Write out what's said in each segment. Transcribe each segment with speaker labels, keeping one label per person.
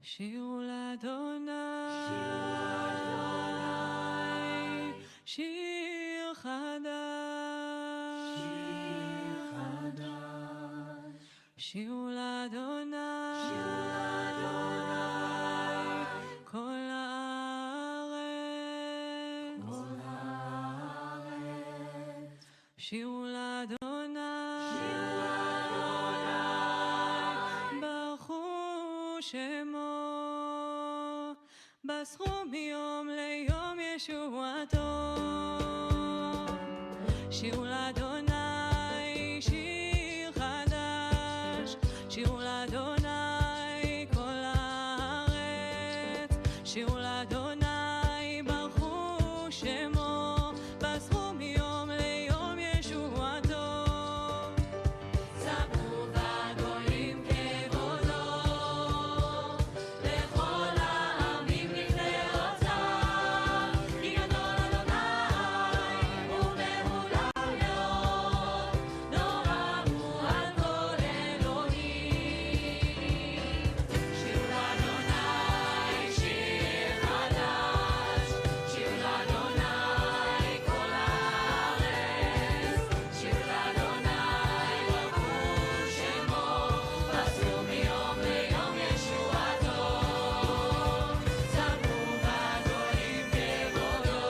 Speaker 1: שירו לאדוני, שיר חדש, שירו לאדוני, כל הארץ, שירו לאדוני, ברכו שמו, בסכו מיום ליום ישועתו. שירו לאדוני שיר חדש, שירו לאדוני כל הארץ, שירו לאדוני ברכו שמו, בסכו מיום ליום ישועתו. ספרו בגויים כבודו, לכל העמים נפלאותיו, כי גדול אדוני ומהולל מאוד, נורא הוא על כל אלוהים. שירו לאדוני שיר חדש, שירו לאדוני כל הארץ, שירו לאדוני ברכו שמו, בסרו מיום ליום ישועתו. ספרו בגויים כבודו,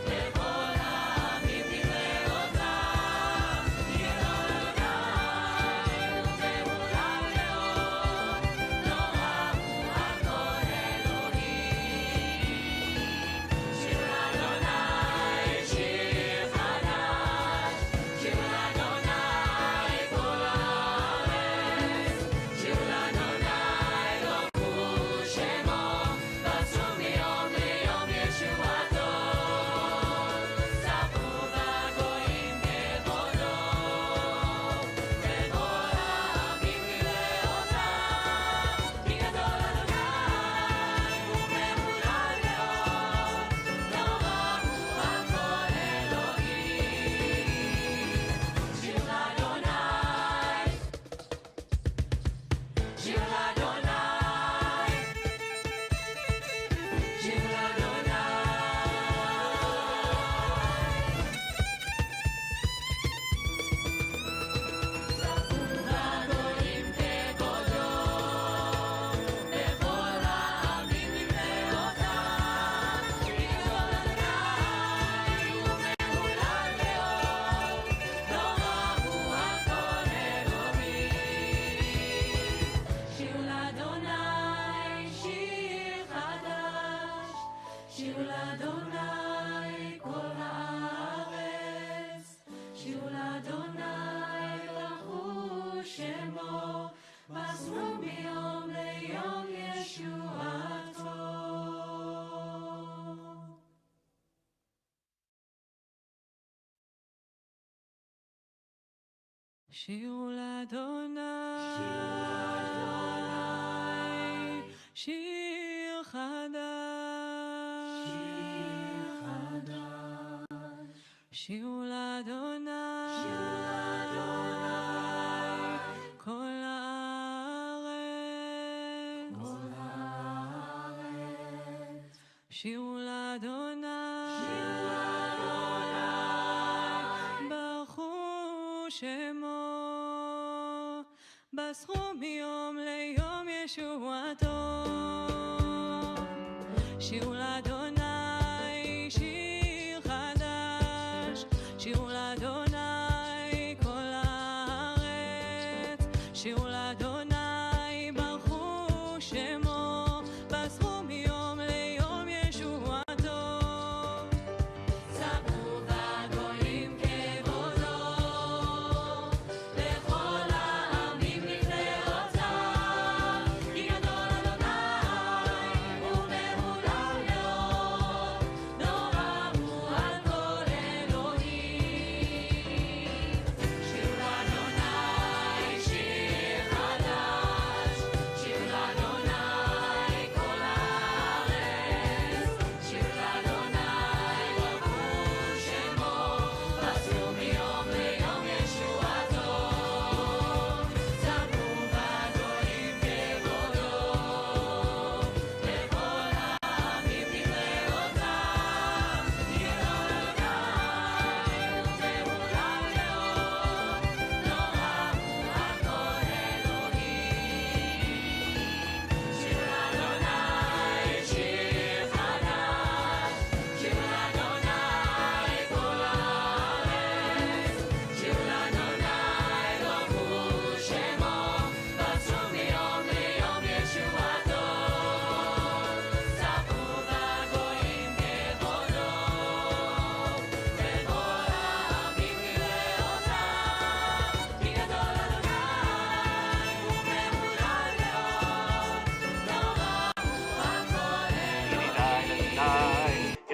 Speaker 1: לכל העמים נפלאותיו, כי גדול אדוני ומהולל מאוד, נורא הוא על כל אלוהים. שירו לאדוני שיר חדש, שירו לאדוני כל הארץ, שירו לאדוני ברכו שמו, בסרו מיום ליום ישועתו. ספרו בגויים כבודו, לכל העמים נפלאותיו, כי גדול אדוני ומהולל מאוד, נורא הוא על כל אלוהים. שיר לאדוני, שיר לאדוני, שיר לאדוני. ספרו בגויים כבודו, לכל העמים נפלאותיו, כי גדול אדוני ומהולל מאוד, נורא הוא על כל אלוהים. שירו לאדוני שיר חדש, שירו לאדוני כל הארץ, שירו לאדוני ברכו שמו, בסרו מיום ליום ישועתו. שירו לאדוני, שיר חדש, שירו לאדוני, כל הארץ, שירו לאדוני, ברכו שמו, בסכו מיום ליום ישועתו. שירו לאדוני שיר חדש, שירו לאדוני כל הארץ, שירו לאדוני ברכו שמו, בסכו מיום ליום ישועתו. ספרו בגויים כבודו, לכל העמים נפלאותיו, כי גדול אדוני ומהולל מאוד,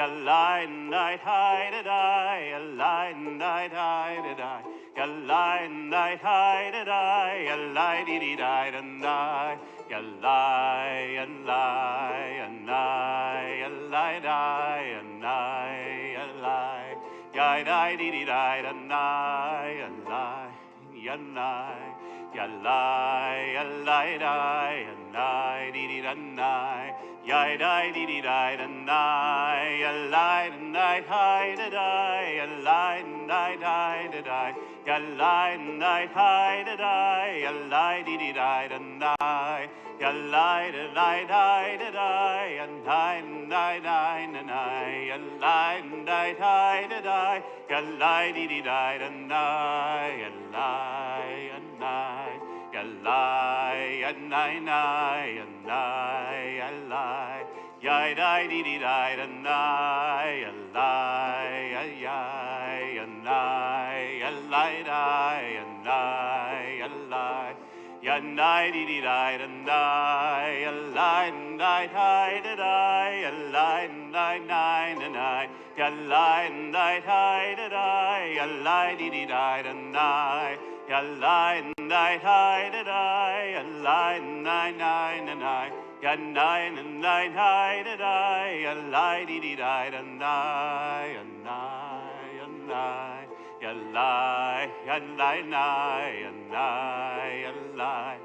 Speaker 2: Yalai night hide I, yalai night hide I, yalai night hide I, yalai dee die die, yalai yalai yalai yalai die yalai yalai dee die die, yalai yalai yalai yalai die yalai dee die. Yai die dee dee die da die, ya lie da night high da die, ya lie da die da die, ya lie da night high da die, ya lie dee dee die da die, ya lie da night high da die, ya lie da die da die, ya lie da night high da die, ya lie dee dee die da die, ya lie ya die. Yalai, yanai, nai, yanai, yalai, yai, dai, dee, dee, dai, da, nai, yalai, yai, yanai, yalai, dai, yanai, yalai, yanai, dee, dee, dai, da, nai, yalai, nai, dai, da, dai, yalai, nai, nai, da, nai, yalai, nai, dai, da, dai, yalai, dee, dee, dai, da, nai, yalai, nai, dai, da, dai, yalai, nai, nai, na, nai, yanai, nai, dai, da, dai, yalai, dee, dee, dai, da, nai, yanai, yanai, yalai, yanai, nai, yanai, yalai,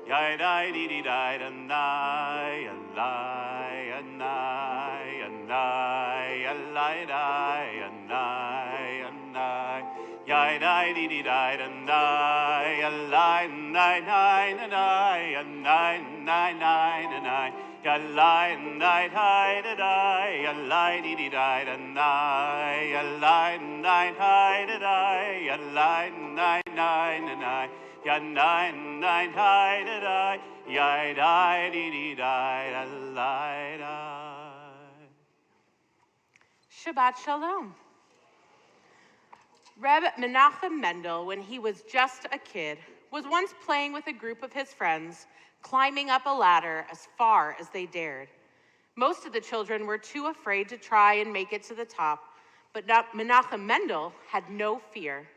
Speaker 2: yai, dai, dee, dee, dai, da, nai, yalai, yanai, yanai, yalai, dai, yanai, yanai, yai, dai, dee, dee, dai, da, nai, yalai, nai, nai, na, nai, yanai, nai, nai, na, nai, yalai, nai, dai, da, dai, yalai, dee, dee, dai, da, nai, yalai, nai, dai, da, dai, yalai, nai, nai, na, nai, yanai, nai, dai, da, dai, yai, dai, dee, dee, dai, da, lai, dai.
Speaker 3: Shabbat Shalom. Reb Menachem Mendel, when he was just a kid, was once playing with a group of his friends, climbing up a ladder as far as they dared. Most of the children were too afraid to try and make it to the top, but Menachem Mendel had no fear.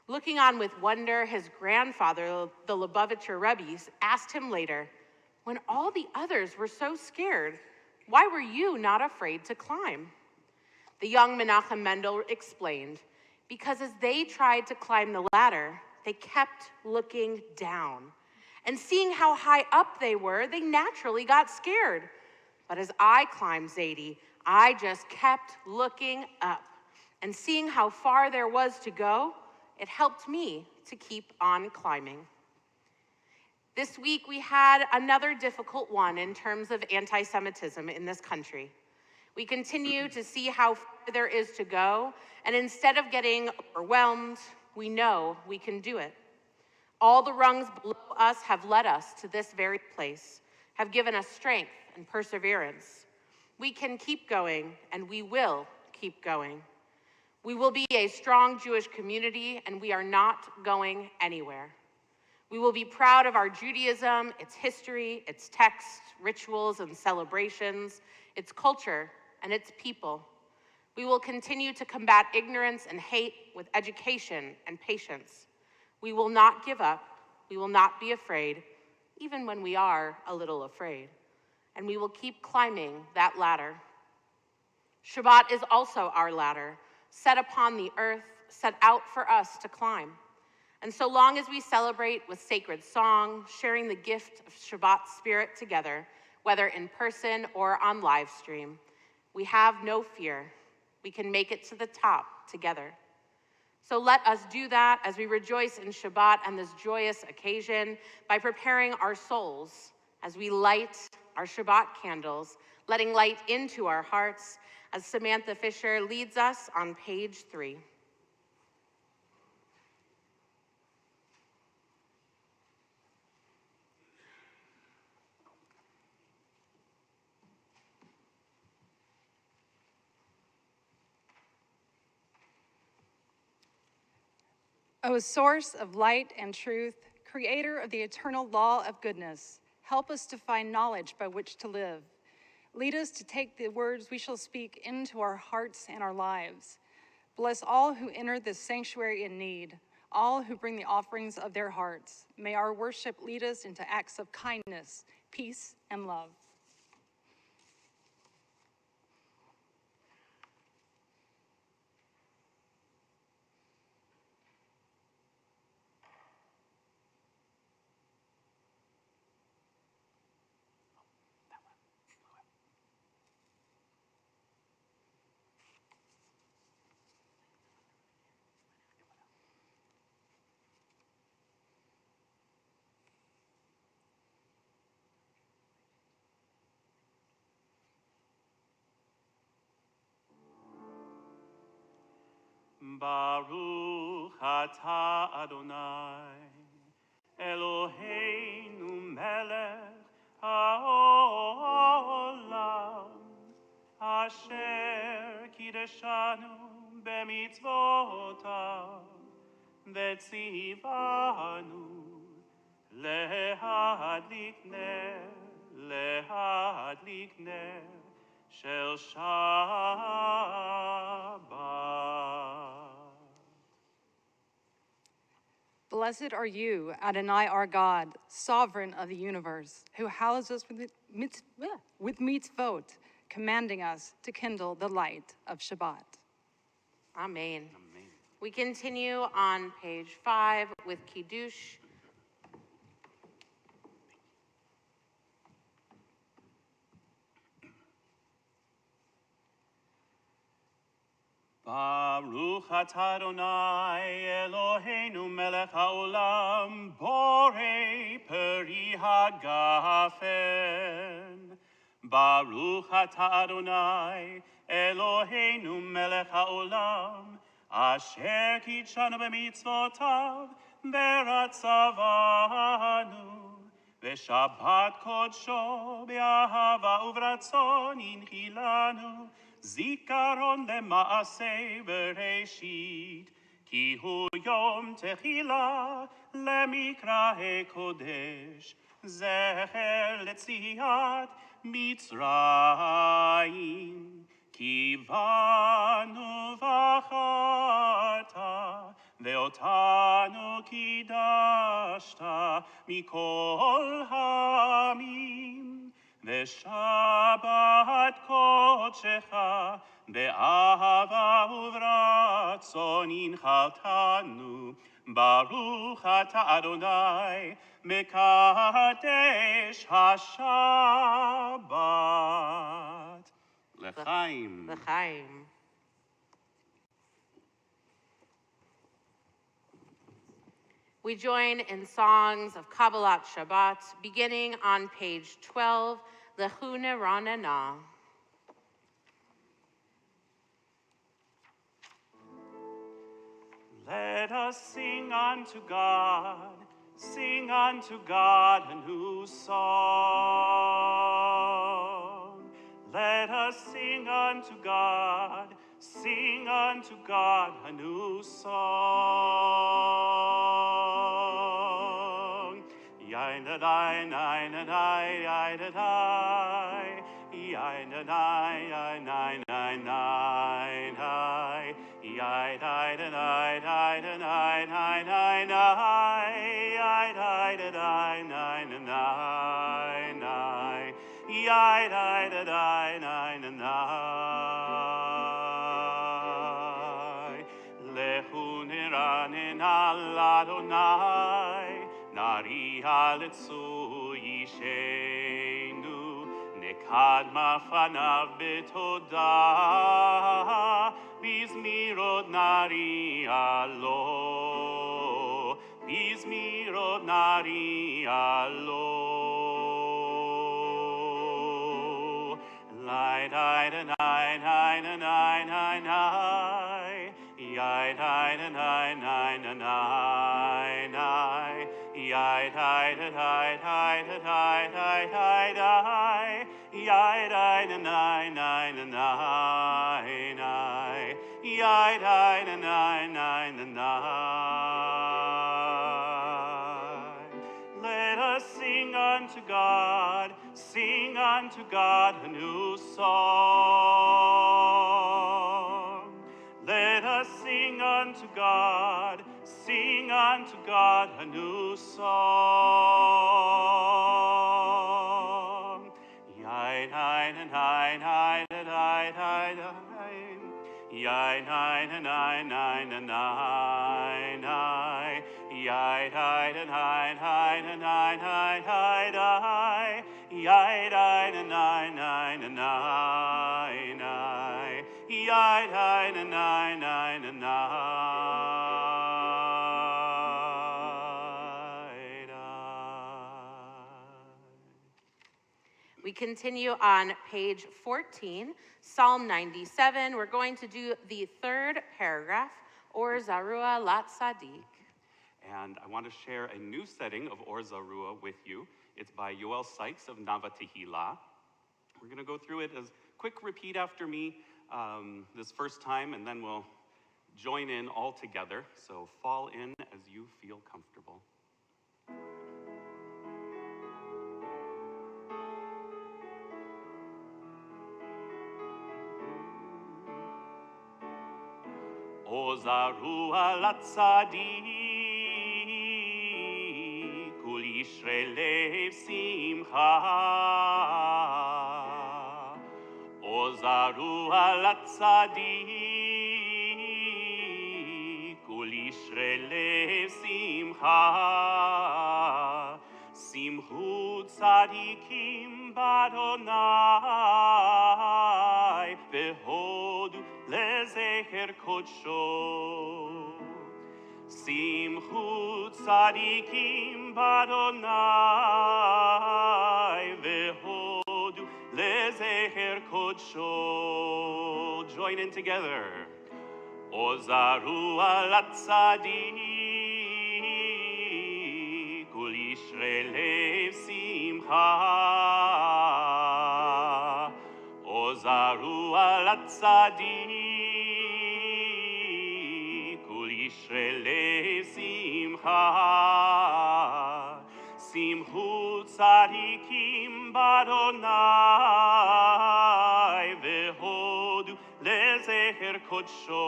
Speaker 3: Looking on with wonder, his grandfather, the Lubavitcher Rebbe, asked him later, "When all the others were so scared, why were you not afraid to climb?" The young Menachem Mendel explained, because as they tried to climb the ladder, they kept looking down. And seeing how high up they were, they naturally got scared. But as I climbed, Zadie, I just kept looking up. And seeing how far there was to go, it helped me to keep on climbing. This week, we had another difficult one in terms of anti-Semitism in this country. We continue to see how far there is to go, and instead of getting overwhelmed, we know we can do it. All the rungs below us have led us to this very place, have given us strength and perseverance. We can keep going, and we will keep going. We will be a strong Jewish community, and we are not going anywhere. We will be proud of our Judaism, its history, its texts, rituals, and celebrations, its culture, and its people. We will continue to combat ignorance and hate with education and patience. We will not give up. We will not be afraid, even when we are a little afraid. And we will keep climbing that ladder. Shabbat is also our ladder, set upon the earth, set out for us to climb. And so long as we celebrate with sacred song, sharing the gift of Shabbat spirit together, whether in person or on live stream, we have no fear. We can make it to the top together. So let us do that as we rejoice in Shabbat and this joyous occasion by preparing our souls as we light our Shabbat candles, letting light into our hearts as Samantha Fisher leads us on page 3.
Speaker 4: O source of light and truth, creator of the eternal law of goodness, help us to find knowledge by which to live. Lead us to take the words we shall speak into our hearts and our lives. Bless all who enter this sanctuary in need, all who bring the offerings of their hearts. May our worship lead us into acts of kindness, peace, and love.
Speaker 2: Baruch atah Adonai, Eloheinu melech haolam, asher kideshanu b'mitzvotav, v'tzivanu lehadlik ner shel Shabbat.
Speaker 4: Blessed are you, Adonai our God, sovereign of the universe, who houses us with mitzvot, commanding us to kindle the light of Shabbat.
Speaker 3: Amen. We continue on page 5 with Kiddush.
Speaker 2: Baruch atah Adonai Eloheinu melech haolam borei peri hagafen. Baruch atah Adonai Eloheinu melech haolam asher kitshanu b'mitzvotav v'ratzavanu v'shabbat kodsho b'ahava uvratzon inchilanu Zikaron lema'aseh bereshit, ki hu yom techila lemikrahe kodesh, zecher letziat Mitzrayim, ki vanu vacharta, ve'otanu kidashta mikol hamim, V'shabbat kodshecha be'ahava uvratzon inchaltanu Baruch atah Adonai mekadesh hashabbat L'chaim.
Speaker 3: L'chaim. We join in songs of Kabbalat Shabbat, beginning on page 12, Lechu Neranena.
Speaker 2: Let us sing unto God a new song. Let us sing unto God a new song. Yai-na-dai, nai-na-dai, yai-na-dai, yai-na-dai, yai-na-dai, yai-na-dai, yai-na-dai, yai-na-dai, yai-na-dai, Lehu niranena l'Adonai, Nari ha'letzu yishenu, nekad mafanav betodah, bizmirod nari alo, bizmirod nari alo. Lai dai da nai nai na nai nai nai, yai dai da nai nai na nai nai, yai dai da dai dai da dai dai dai dai, yai dai da nai nai na nai nai, yai dai da nai nai na nai. Let us sing unto God a new unto God, sing unto God a new song. Yai nine and nine nine and nine nine nine. Yai nine and nine nine and nine nine. Yai nine and nine nine and nine nine nine. Yai nine and nine nine and nine nine. Yai nine and nine nine and nine nine.
Speaker 3: We continue on page 14, Psalm 97. We're going to do the third paragraph, Or Zarua Lat Sadik.
Speaker 2: And I want to share a new setting of Or Zarua with you. It's by Yoel Sykes of Nava Tehillah. We're going to go through it as quick repeat after me this first time, and then we'll join in all together. So fall in as you feel comfortable. O Zarua Lat Sadik, Kul Yisrael Lev Simcha. O Zarua Lat Sadik, Kul Yisrael Lev Simcha. Simchu Tzadikim Badonai, Vehodu Lezecher Kodsho. Simchu Tzadikim Badonai, Vehodu Lezecher Kodsho. Join in together. O Zarua Lat Sadik, Kul Yisrael Lev Simcha. O Zarua Lat Sadik, Kul Yisrael Lev Simcha. Simchu Tzadikim Badonai, Vehodu Lezecher Kodsho.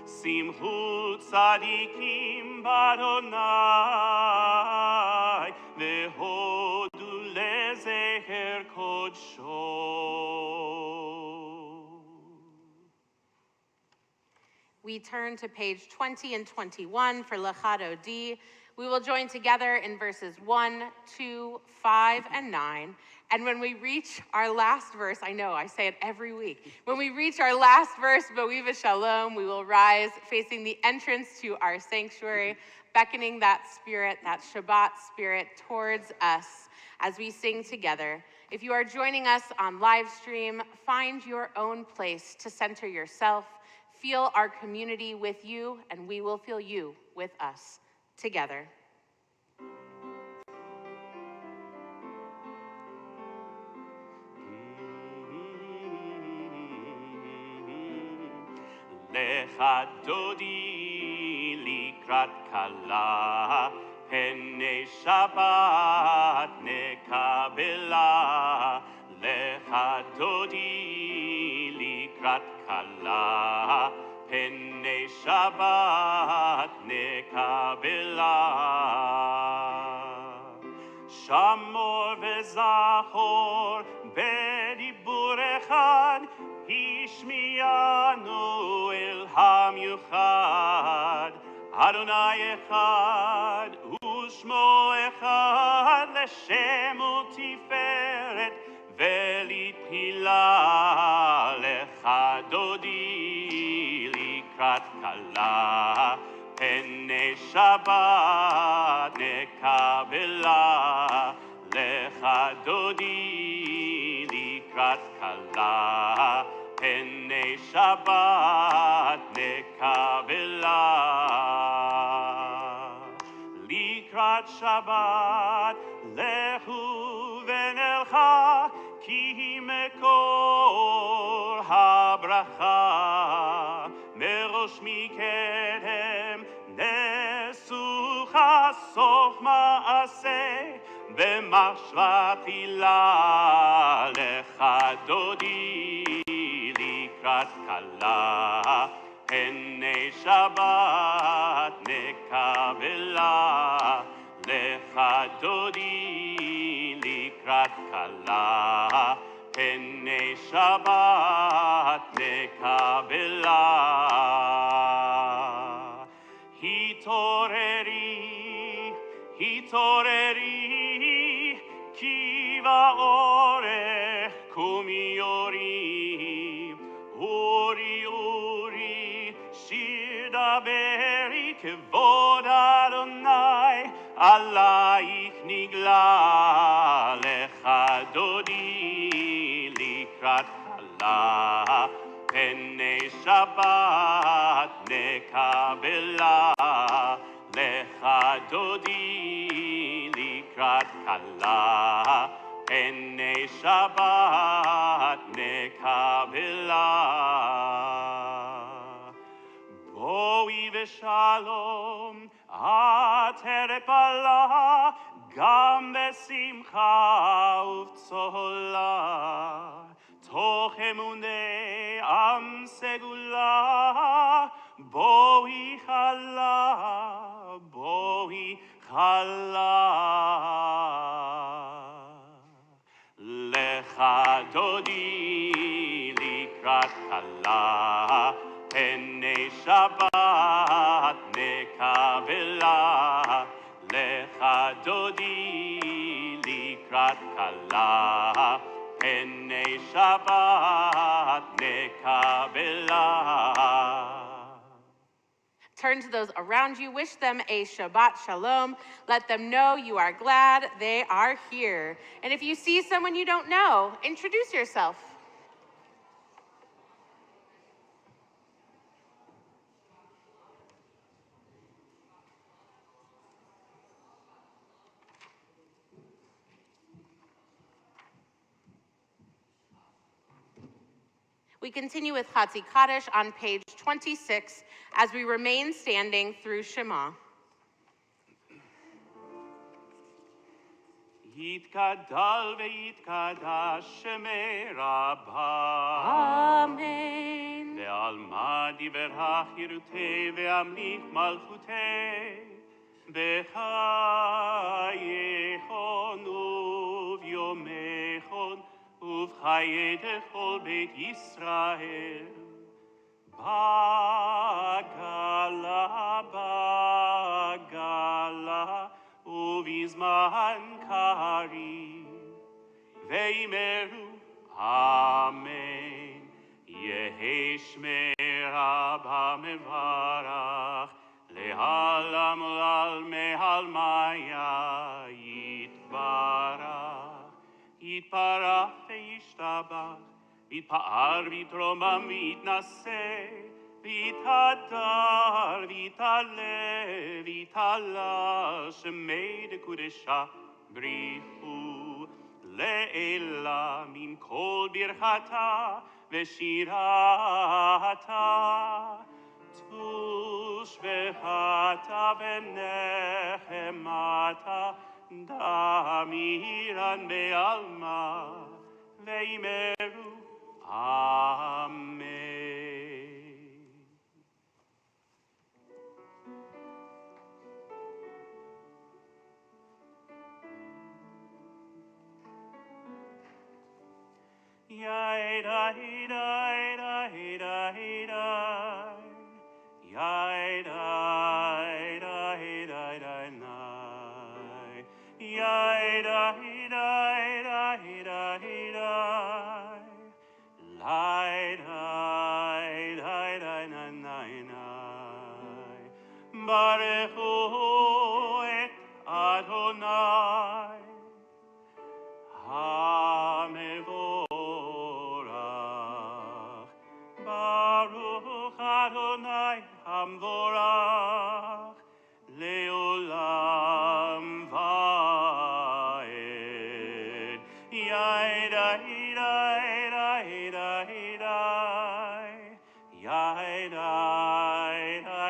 Speaker 2: Simchu Tzadikim Badonai, Vehodu Lezecher Kodsho.
Speaker 3: We turn to page 20 and 21 for Lechado D. We will join together in verses 1, 2, 5, and 9. And when we reach our last verse, I know, I say it every week. When we reach our last verse, Bo'iva Shalom, we will rise facing the entrance to our sanctuary, beckoning that spirit, that Shabbat spirit, towards us as we sing together. If you are joining us on live stream, find your own place to center yourself. Feel our community with you, and we will feel you with us together.
Speaker 2: Lecha Dodi Likrat Kala, Pene Shabbat Nekabela. Lecha Dodi Likrat Kala, Pene Shabbat Nekabela. Shamor Vezachor Bedibur Echad, Ishmianu El HaMiuchad. Adonai Echad, Ushmo Echad, Leshem Utiferet, Velitpila. Lecha Dodi Likrat Kala, Pene Shabbat Nekabela. Lecha Dodi Likrat Kala, Pene Shabbat Nekabela. Likrat Shabbat Lehu Venelcha, Ki Mekor HaBracha. Merosh Mikedem Nesucha Sof Maaseh B'mashvatila. Lecha Dodi Likrat Kala, פני שבת נקבלה, לך דודי לקראת כלה, פני שבת נקבלה. התעוררי, התעוררי, כי באורך קומי אורי, אורי אורי, שיר דברי, כבוד אדוני עלייך נגלה, לך דודי לקראת כלה, פני שבת נקבלה, לך דודי לקראת כלה, פני שבת נקבלה. בואי ושלום, עטרת בעלה, גם בשמחה ובצהלה, תוך אמוני עם סגולה, בואי חלה, בואי חלה. לך דודי לקראת כלה, פני שבת נקבלה, לך דודי לקראת כלה, פני שבת נקבלה.
Speaker 3: Turn to those around you, wish them a Shabbat Shalom. Let them know you are glad they are here. And if you see someone you don't know, introduce yourself. We continue with Chatzi Kaddish on page 26 as we remain standing through Shema.
Speaker 2: יתגדל ויתקדש שמי רבה.
Speaker 3: Amen.
Speaker 2: ועלמא דברה חירותי והמליך מלכותי, בחייכון וביומכון ובחיי כל בית ישראל. בגלה, בגלה, ובזמן קריב, ואמרו אמן. יהי שמי רבה מברך, לעלם ועל מעלמיה יתברך. יתברך וישתבח, יתפאר ויתרומם ויתנשא, ויתהדר ויתעלה ויתעלה, שמי דקודשה בריחו לעילה מן כל ברכתה ושירתה. תושבחתה ונחמתה, דמירן בעלמא, ואמרו אמן. Baruchu et Adonai HaMevorach. Baruch Adonai HaMevorach Leolam Vaed. Yaida, Yaida, Yaida, Yaida, Yaida, Yaida, Yaida,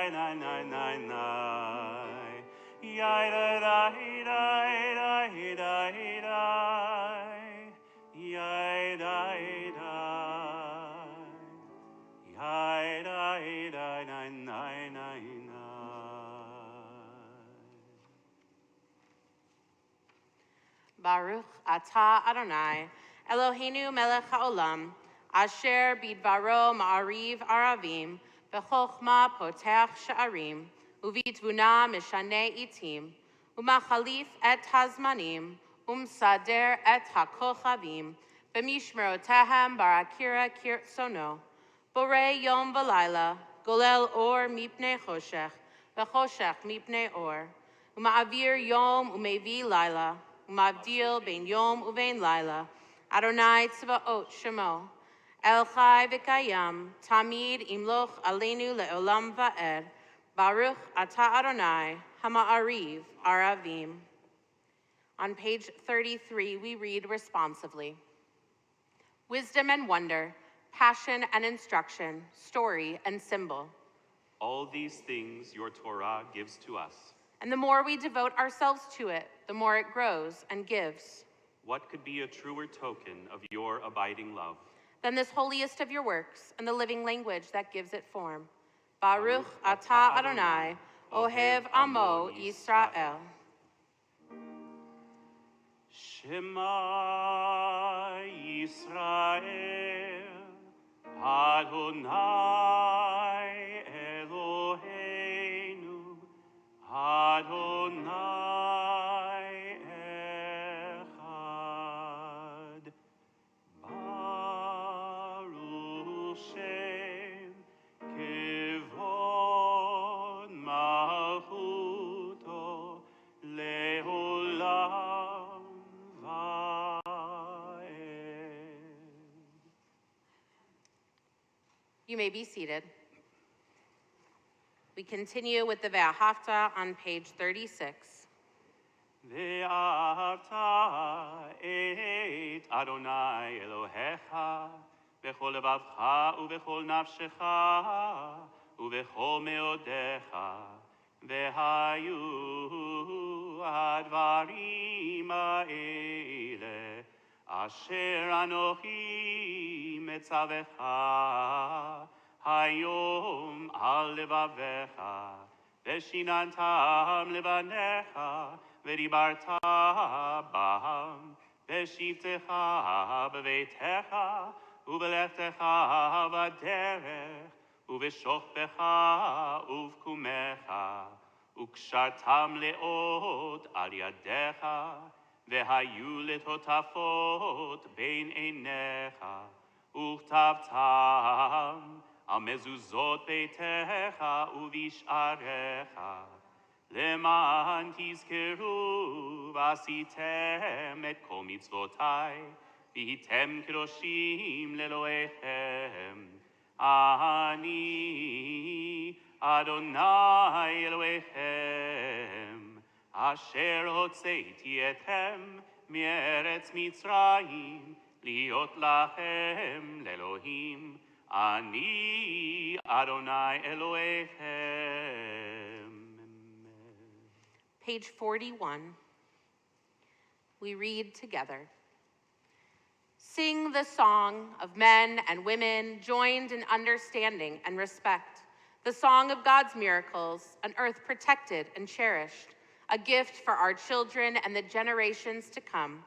Speaker 2: Yaida, Yaida.
Speaker 3: Baruch atah Adonai, Eloheinu melech haolam, asher bidvaro ma'ariv aravim, v'chochma potech sha'arim, uvitvuna mishane itim, umachalif et hazmanim, umsader et hakochavim, b'mishmerotehem barakira kirtsono, borei yom v'layla, golel or mipnei choshech, v'choshech mipnei or, uma'avir yom umevi layla, umavdil ben yom uvein layla, Adonai tzvaot shemo, El chai v'kayam, tamid imloch aleinu le'olam va'ed, Baruch atah Adonai, hama'ariv aravim. On page 33, we read responsively. Wisdom and wonder, passion and instruction, story and symbol.
Speaker 2: All these things your Torah gives to us.
Speaker 3: And the more we devote ourselves to it, the more it grows and gives.
Speaker 2: What could be a truer token of your abiding love?
Speaker 3: Than this holiest of your works and the living language that gives it form. Baruch atah Adonai, ohev amo Yisrael.
Speaker 2: Shema Yisrael, Adonai Eloheinu, Adonai Echad. Baruch Shem Kevod Malchuto Leolam Vaed.
Speaker 3: You may be seated. We continue with the Ve'ahavta on page 36.
Speaker 2: Ve'ahavta et Adonai Elohecha b'chol levavcha u'b'chol nafshecha u'b'chol meodecha ve'hayu hadvarim ha'ele asher anochi metzavecha hayom al levavecha ve'shinantam levanecha ve'dibarta bam ve'shivtecha b'veitecha u'belechtecha v'derech u'v'shochbecha u'v'kumecha u'kshartam le'od al yadecha ve'hayu letotafot bein einecha u'chtavtam al mezuzot beitecha u'vish'arecha למען תזכרו ועשיתם את כל מצוותיי, והייתם קדושים לאלוהיכם. אני אדוני אלוהיכם, אשר הוצאתי אתכם מארץ מצרים, להיות לכם לאלוהים. אני אדוני אלוהיכם.
Speaker 3: Page 41. We read together. Sing the song of men and women joined in understanding and respect, the song of God's miracles, an earth protected and cherished, a gift for our children and the generations to come,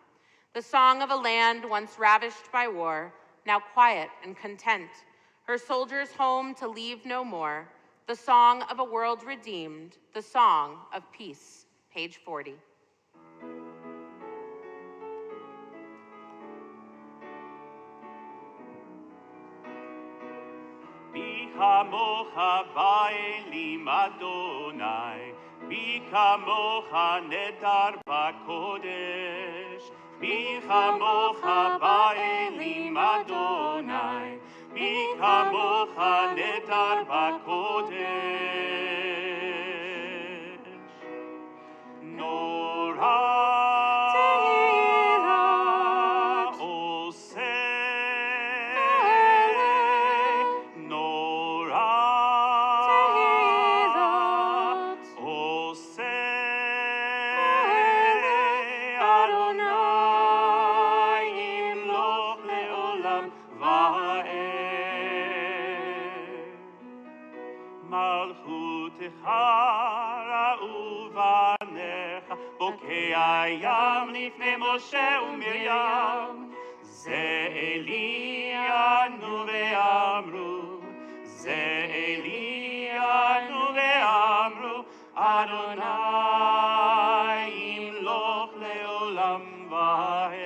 Speaker 3: the song of a land once ravished by war, now quiet and content, her soldiers home to leave no more, the song of a world redeemed, the song of peace. Page 40.
Speaker 2: מי כמוך באלים אדוני, מי כמוך נדר בקודש, מי כמוך באלים אדוני, מי כמוך נדר בקודש. Malchutecha ra'u אליך, בוקע ים לפני משה ומרים. זה אלי ענו ואמרו, זה אלי ענו ואמרו, אדוני ימלוך לעולם ועד.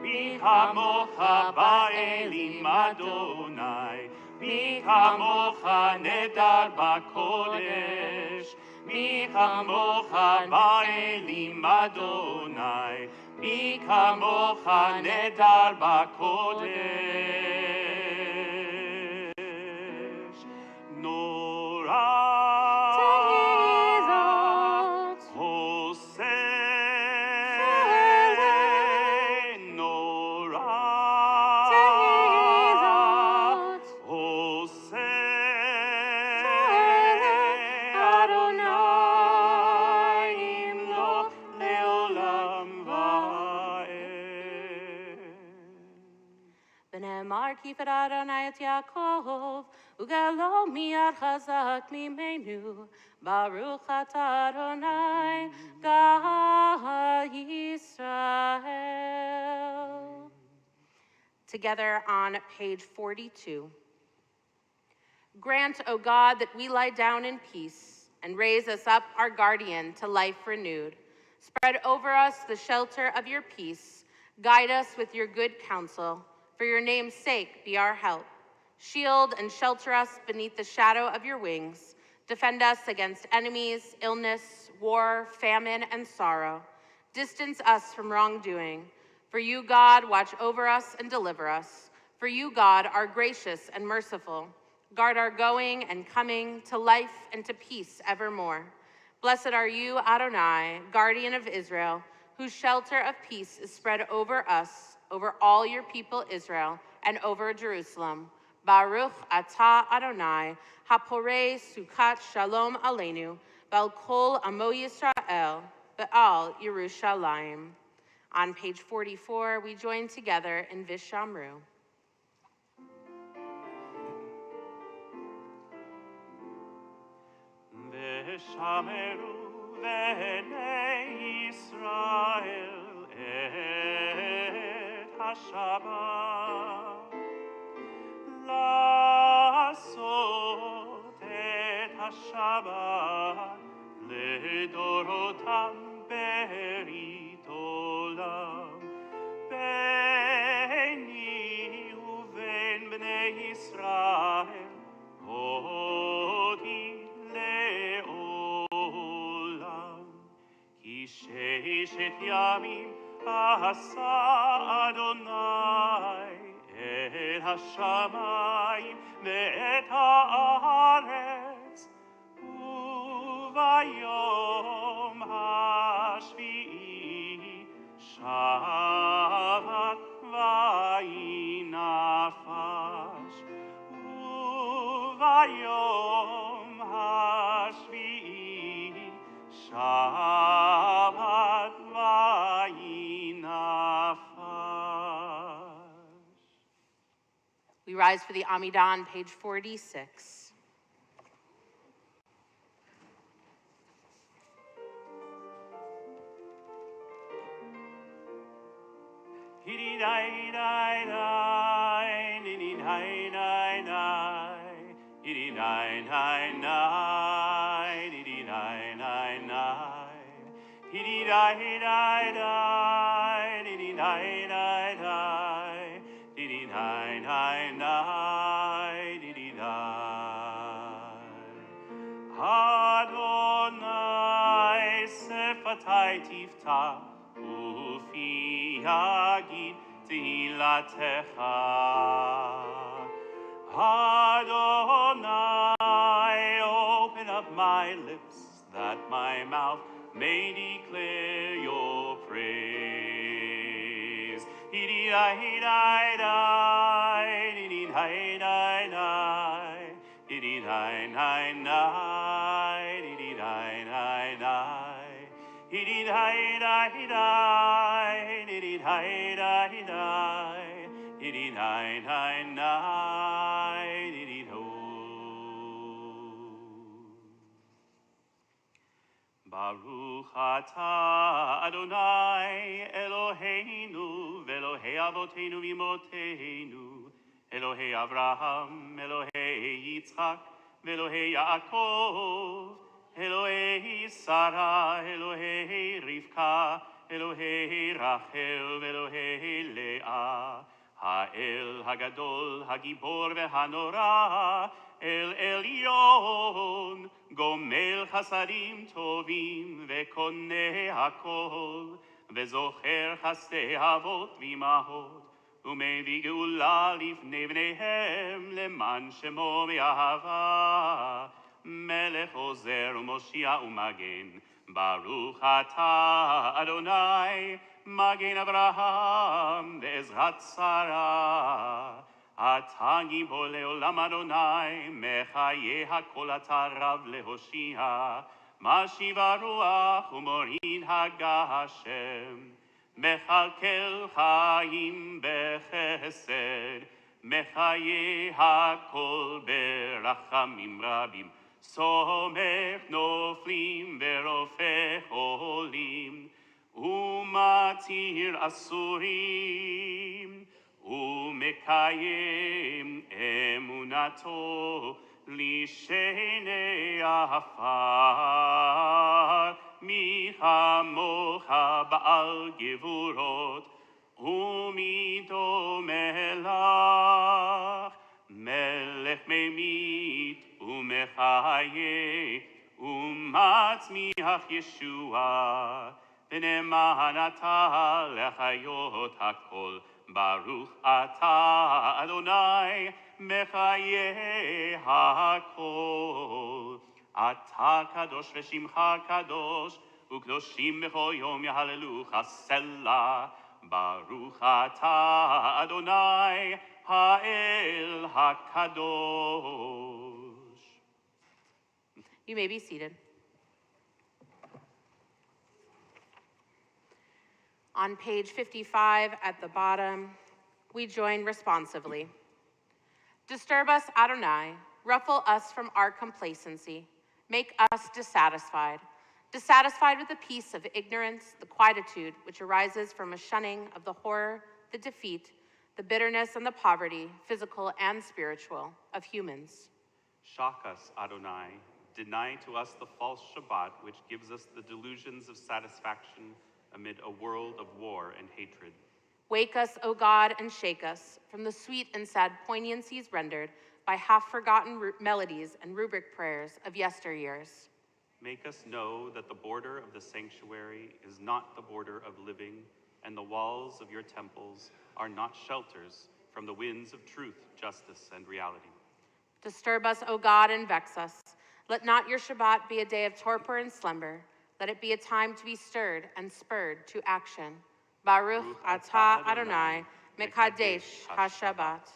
Speaker 2: מי כמוך באלים אדוני, מי כמוך נדר בקודש, מי כמוך באלים אדוני, מי כמוך נדר בקודש. נורא
Speaker 3: כיפת אדוני את יעקב, וגאלו מיד חזק ממנו. ברוך אתה אדוני, God Yisrael. Together on page 42. Grant, O God, that we lie down in peace, and raise us up our guardian to life renewed. Spread over us the shelter of your peace. Guide us with your good counsel. For your name's sake, be our help. Shield and shelter us beneath the shadow of your wings. Defend us against enemies, illness, war, famine, and sorrow. Distance us from wrongdoing. For you, God, watch over us and deliver us. For you, God, are gracious and merciful. Guard our going and coming to life and to peace evermore. Blessed are you, Adonai, guardian of Israel, whose shelter of peace is spread over us, over all your people Israel, and over Jerusalem. Baruch atah Adonai, haporei sukat shalom aleinu, b'al kol amo Yisrael, b'al Yerushalayim. On page 44, we join together in Vishamru.
Speaker 2: Vishamru v'nei Yisrael et ha-Shabbat, לעשות את השבת לדורותם ברית עולם, ביני ובין בני ישראל הודי לעולם. כי ששת ימים עשה אדוני את השמיים ואת הארץ, וביום השביעי שבת ויהי נפש, וביום השביעי שבת ויהי נפש.
Speaker 3: We rise for the Amidah, page 46.
Speaker 2: Adonai sefatai tiftach ufi yagid tehilatecha. Adonai, open up my lips that my mouth may declare your praise. Baruch atah Adonai Eloheinu v'Elohei Avotenu v'Imotenu Elohei Avraham, Elohei Yitzchak, v'Elohei Yaakov, Elohei Sarah, Elohei Rivka, Elohei Rachel, v'Elohei Leah, Ha'el Hagadol, Hagibor v'Hanora, El Elyon, Gomel Chasadim Tovim, v'Koneh Hakol, v'Zocher Chasdei Avot v'Imahot, ומביא גאולה לפני בניהם למען שמו באהבה. מלך עוזר ומושיע ומגן, ברוך אתה אדוני, מגן אברהם ועזרת שרה. אתה גיבור לעולם אדוני, מחיה הכל אתה רב להושיע, משיב הרוח ומוריד הגשם. מכלכל חיים בחסד, מחיה הכל ברחמים רבים, סומך נופלים ורופא חולים, ומתיר אסורים, ומקיים אמונתו לשני עפר. מי כמוך בעל גבורות, ומי דומה לך, מלך ממית ומחיה, ומצמיח ישועה, ונאמנתה לחיות הכל. ברוך אתה אדוני, מחיה הכל. אתה קדוש ושמך קדוש, וקדושים בכל יום יהללוך סלה. ברוך אתה אדוני, האל הקדוש.
Speaker 3: You may be seated. On page 55 at the bottom, we join responsively. Disturb us, Adonai, ruffle us from our complacency. Make us dissatisfied with the peace of ignorance, the quietude which arises from a shunning of the horror, the defeat, the bitterness and the poverty, physical and spiritual, of humans.
Speaker 2: Shock us, Adonai. Deny to us the false Shabbat, which gives us the delusions of satisfaction amid a world of war and hatred.
Speaker 3: Wake us, O God, and shake us from the sweet and sad poignancies rendered by half-forgotten melodies and rubric prayers of yesteryears.
Speaker 2: Make us know that the border of the sanctuary is not the border of living, and the walls of your temples are not shelters from the winds of truth, justice, and reality.
Speaker 3: Disturb us, O God, and vex us. Let not your Shabbat be a day of torpor and slumber. Let it be a time to be stirred and spurred to action. Baruch atah Adonai, mekadesh ha-Shabbat.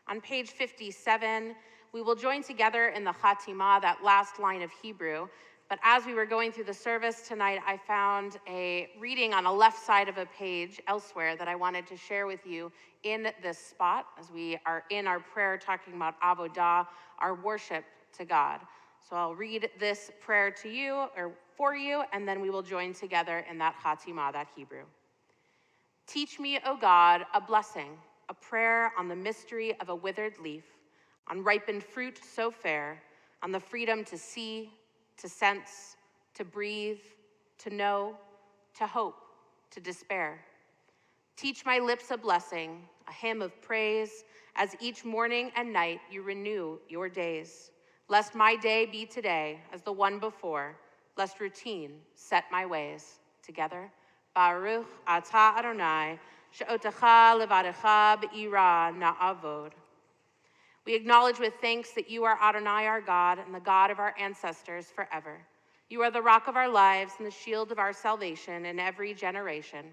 Speaker 3: On page 57, we will join together in the Chatimah, that last line of Hebrew. But as we were going through the service tonight, I found a reading on the left side of a page elsewhere that I wanted to share with you in this spot as we are in our prayer talking about avodah, our worship to God. So I'll read this prayer to you or for you, and then we will join together in that Chatimah, that Hebrew. Teach me, O God, a blessing, a prayer on the mystery of a withered leaf, on ripened fruit so fair, on the freedom to see, to sense, to breathe, to know, to hope, to despair. Teach my lips a blessing, a hymn of praise, as each morning and night you renew your days. Lest my day be today as the one before, lest routine set my ways. Together, Baruch atah Adonai, she'otecha levadecha be'ira na'avod. We acknowledge with thanks that you are Adonai, our God, and the God of our ancestors forever. You are the rock of our lives and the shield of our salvation in every generation.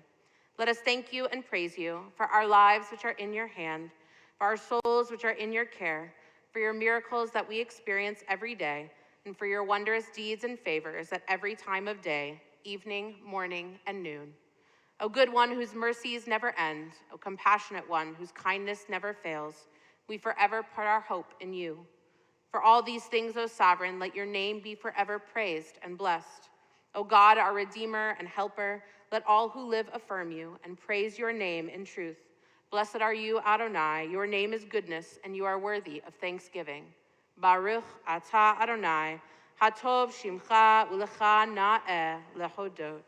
Speaker 3: Let us thank you and praise you for our lives which are in your hand, for our souls which are in your care, for your miracles that we experience every day, and for your wondrous deeds and favors at every time of day, evening, morning, and noon. O good one whose mercies never end, O compassionate one whose kindness never fails, we forever put our hope in you. For all these things, O sovereign, let your name be forever praised and blessed. O God, our Redeemer and Helper, let all who live affirm you and praise your name in truth. Blessed are you, Adonai. Your name is goodness, and you are worthy of thanksgiving. Baruch atah Adonai, hatov shimcha ulecha na'eh lehodot.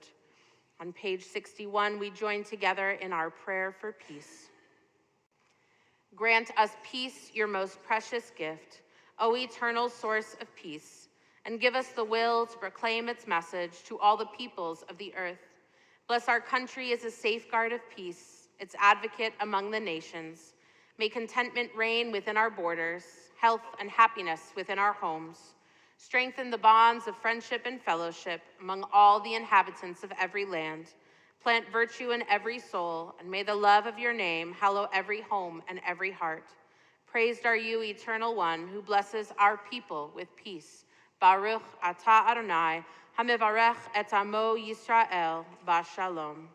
Speaker 3: On page 61, we join together in our prayer for peace. Grant us peace, your most precious gift, O eternal source of peace, and give us the will to proclaim its message to all the peoples of the earth. Bless our country as a safeguard of peace, its advocate among the nations. May contentment reign within our borders, health and happiness within our homes. Strengthen the bonds of friendship and fellowship among all the inhabitants of every land. Plant virtue in every soul, and may the love of your name hallow every home and every heart. Praised are you, Eternal One, who blesses our people with peace. Baruch atah Adonai, hamivarech et amo Yisrael, b'shalom.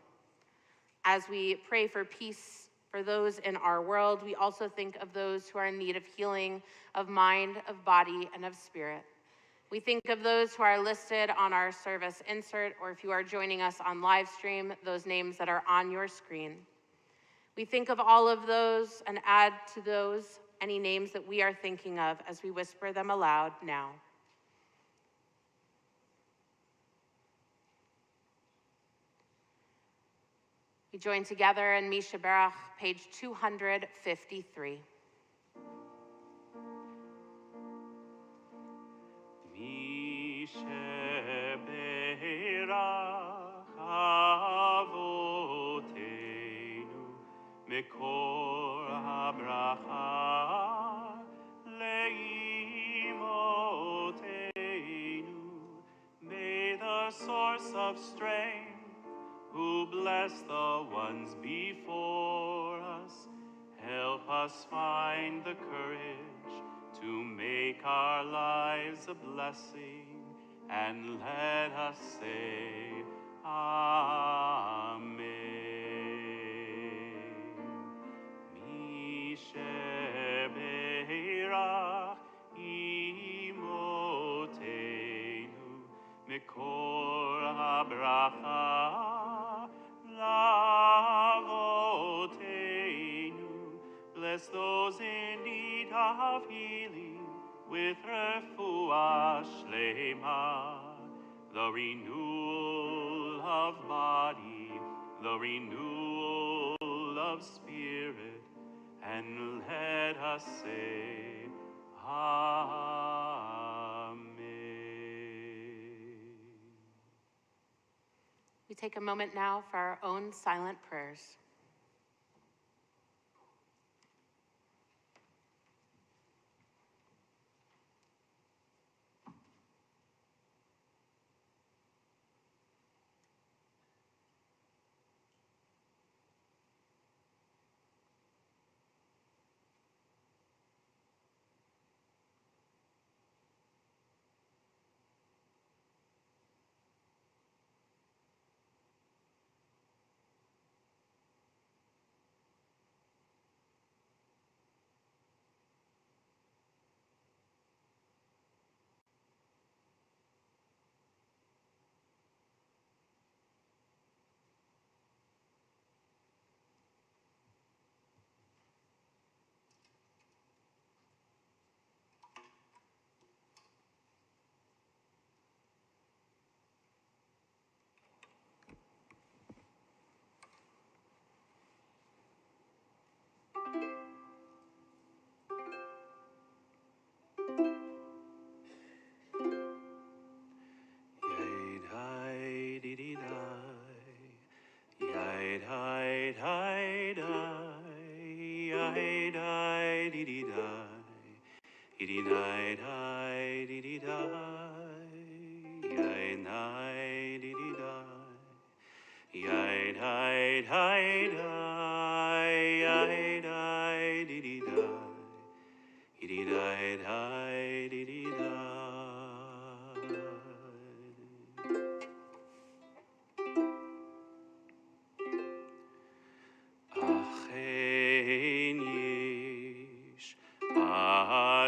Speaker 3: As we pray for peace for those in our world, we also think of those who are in need of healing of mind, of body, and of spirit. We think of those who are listed on our service insert, or if you are joining us on live stream, those names that are on your screen. We think of all of those and add to those any names that we are thinking of as we whisper them aloud now. We join together in Misha Berach, page 253.
Speaker 2: מקור הברכה לאמותינו. May the source of strength, who bless the ones before us, help us find the courage to make our lives a blessing, and let us say, Amen. Shebeirach imotenu mikor habracha lavotenu. Bless those in need of healing with refuah shlema, the renewal of body, the renewal of spirit, and let us say, Amen.
Speaker 3: We take a moment now for our own silent prayers.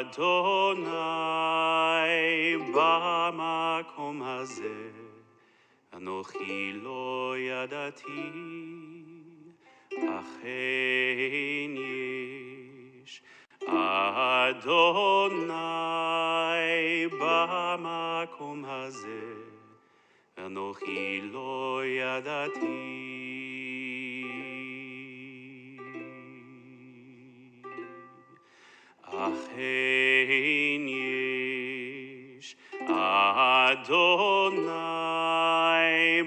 Speaker 2: Adonai b'makom hazeh ואנוכי לא ידעתי, אכן יש אדוני במקום הזה, ואנוכי לא ידעתי. אכן יש אדוני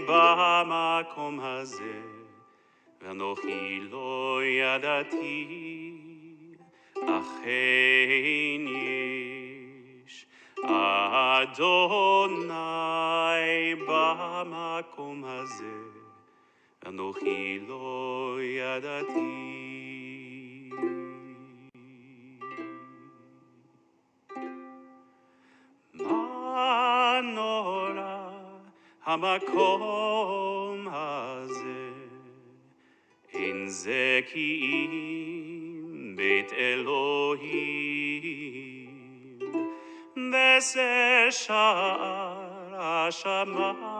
Speaker 2: במקום הזה, ואנוכי לא ידעתי. אכן יש אדוני במקום הזה, ואנוכי לא ידעתי. מה נורא המקום הזה, אין זה כי אם בית אלוהים, וזה שער השמיים.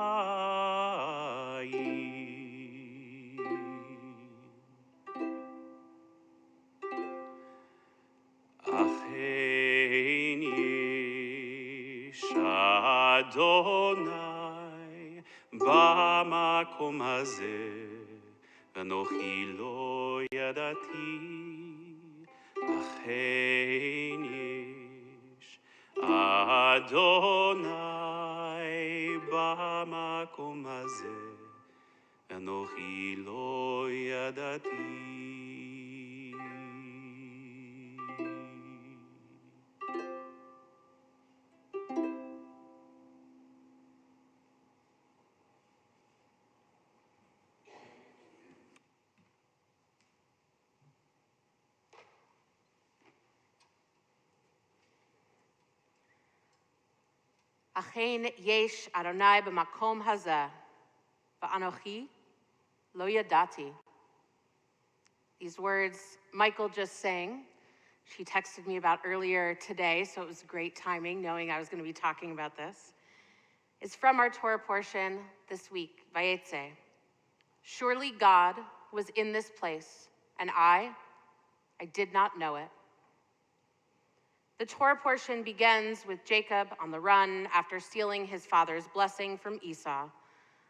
Speaker 2: אכן יש אדוני במקום הזה, ואנוכי לא ידעתי. אכן יש אדוני במקום הזה, ואנוכי לא ידעתי.
Speaker 3: אכן יש אדוני במקום הזה, ואנוכי lo yadati. These words Michael just sang, she texted me about earlier today, so it was great timing knowing I was going to be talking about this, is from our Torah portion this week, Vayetze. Surely God was in this place, and I did not know it. The Torah portion begins with Jacob on the run after stealing his father's blessing from Esau.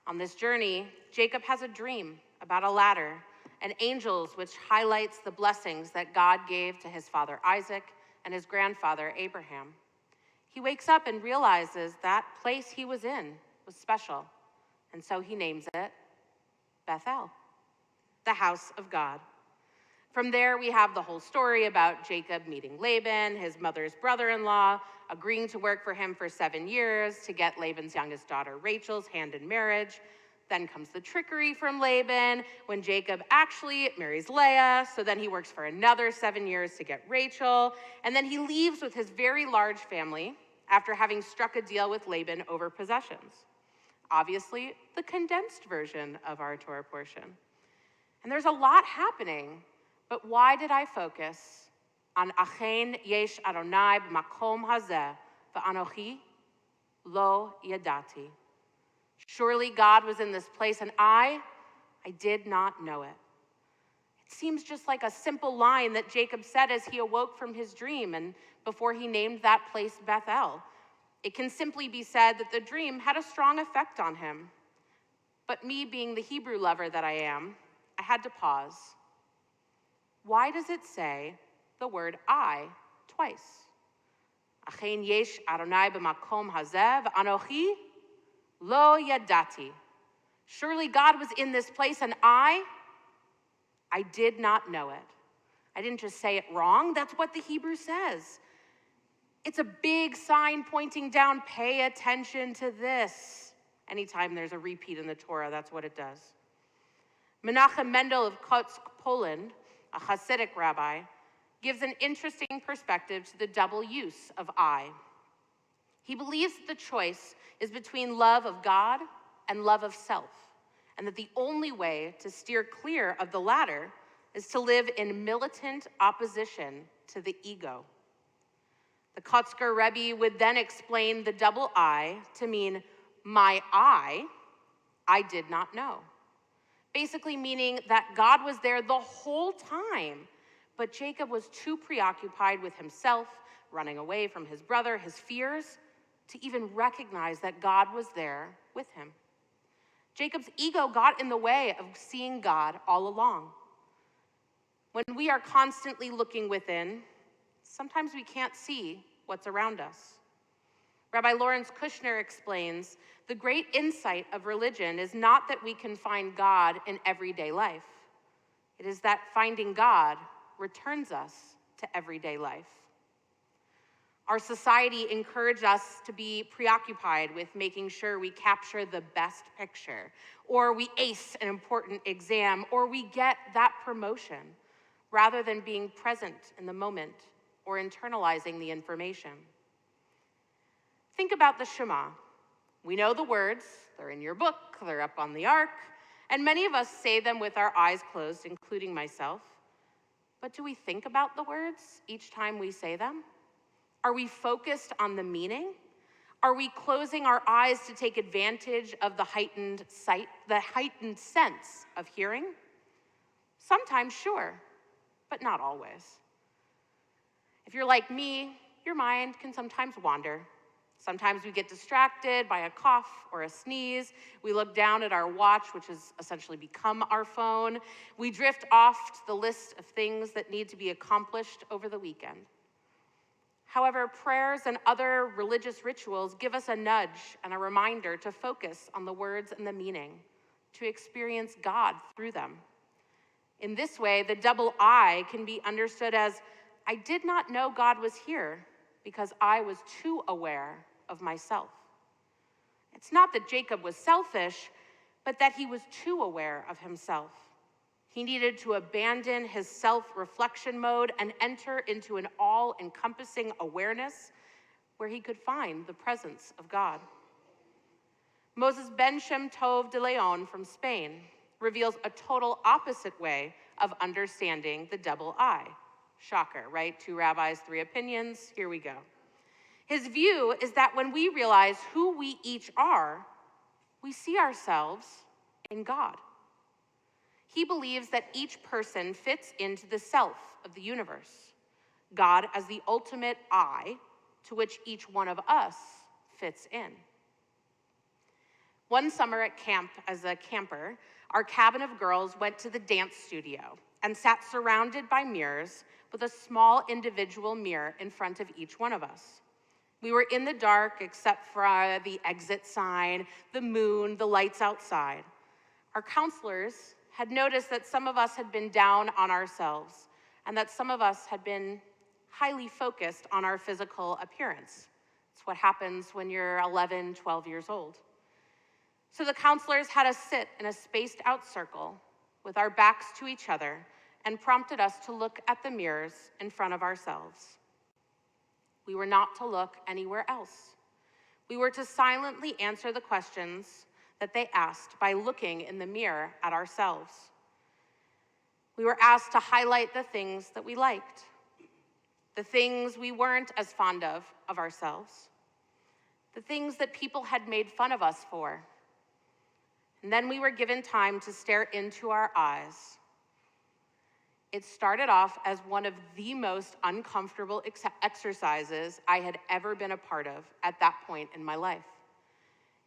Speaker 3: On this journey, Jacob has a dream about a ladder and angels, which highlights the blessings that God gave to his father Isaac and his grandfather Abraham. He wakes up and realizes that place he was in was special, and so he names it Beth-El, the house of God. From there, we have the whole story about Jacob meeting Laban, his mother's brother-in-law, agreeing to work for him for 7 years to get Laban's youngest daughter Rachel's hand in marriage. Then comes the trickery from Laban when Jacob actually marries Leah, so then he works for another 7 years to get Rachel, and then he leaves with his very large family after having struck a deal with Laban over possessions. Obviously, the condensed version of our Torah portion. And there's a lot happening. But why did I focus on Achen Yesh Adonai b'makom hazeh v'anochi lo yadati? Surely God was in this place, and I did not know it. It seems just like a simple line that Jacob said as he awoke from his dream and before he named that place Beth-El. It can simply be said that the dream had a strong effect on him. But me, being the Hebrew lover that I am, I had to pause. Why does it say the word I twice? Achen yesh Adonai b'makom hazeh v'anochi lo yadati. Surely God was in this place, and I did not know it. I didn't just say it wrong. That's what the Hebrew says. It's a big sign pointing down, pay attention to this. Anytime there's a repeat in the Torah, that's what it does. Menachem Mendel of Kotsk, Poland, a Hasidic rabbi, gives an interesting perspective to the double use of I. He believes that the choice is between love of God and love of self, and that the only way to steer clear of the latter is to live in militant opposition to the ego. The Kotzker Rebbe would then explain the double I to mean my I I did not know. Basically meaning that God was there the whole time, but Jacob was too preoccupied with himself, running away from his brother, his fears, to even recognize that God was there with him. Jacob's ego got in the way of seeing God all along. When we are constantly looking within, sometimes we can't see what's around us. Rabbi Lawrence Kushner explains, the great insight of religion is not that we can find God in everyday life. It is that finding God returns us to everyday life. Our society encouraged us to be preoccupied with making sure we capture the best picture, or we ace an important exam, or we get that promotion, rather than being present in the moment or internalizing the information. Think about the Shema. We know the words, they're in your book, they're up on the ark, and many of us say them with our eyes closed, including myself. But do we think about the words each time we say them? Are we focused on the meaning? Are we closing our eyes to take advantage of the heightened sight, the heightened sense of hearing? Sometimes, sure, but not always. If you're like me, your mind can sometimes wander. Sometimes we get distracted by a cough or a sneeze. We look down at our watch, which has essentially become our phone. We drift off to the list of things that need to be accomplished over the weekend. However, prayers and other religious rituals give us a nudge and a reminder to focus on the words and the meaning, to experience God through them. In this way, the double I can be understood as, I did not know God was here because I was too aware of myself. It's not that Jacob was selfish, but that he was too aware of himself. He needed to abandon his self-reflection mode and enter into an all-encompassing awareness where he could find the presence of God. Moses Ben Shem Tov de Leon from Spain reveals a total opposite way of understanding the double I. Shocker, right? 2 rabbis, 3 opinions. Here we go. His view is that when we realize who we each are, we see ourselves in God. He believes that each person fits into the self of the universe, God as the ultimate I, to which each one of us fits in. One summer at camp as a camper, our cabin of girls went to the dance studio and sat surrounded by mirrors with a small individual mirror in front of each one of us. We were in the dark except for the exit sign, the moon, the lights outside. Our counselors had noticed that some of us had been down on ourselves and that some of us had been highly focused on our physical appearance. It's what happens when you're 11, 12 years old. So the counselors had us sit in a spaced out circle with our backs to each other and prompted us to look at the mirrors in front of ourselves. We were not to look anywhere else. We were to silently answer the questions that they asked by looking in the mirror at ourselves. We were asked to highlight the things that we liked, the things we weren't as fond of ourselves, the things that people had made fun of us for. And then we were given time to stare into our eyes. It started off as one of the most uncomfortable exercises I had ever been a part of at that point in my life.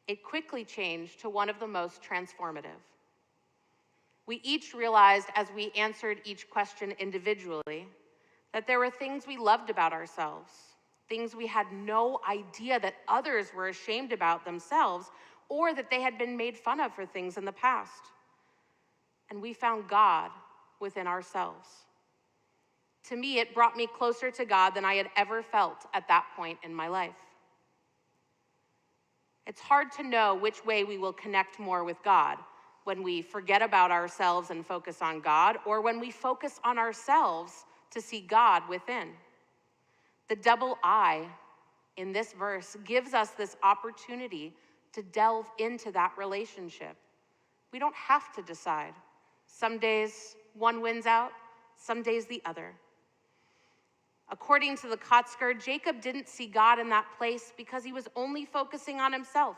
Speaker 3: It quickly changed to one of the most transformative. We each realized as we answered each question individually that there were things we loved about ourselves, things we had no idea that others were ashamed about themselves or that they had been made fun of for things in the past. And we found God within ourselves. To me, it brought me closer to God than I had ever felt at that point in my life. It's hard to know which way we will connect more with God, when we forget about ourselves and focus on God, or when we focus on ourselves to see God within. The double I in this verse gives us this opportunity to delve into that relationship. We don't have to decide. Some days one wins out, some days the other. According to the Kotzker, Jacob didn't see God in that place because he was only focusing on himself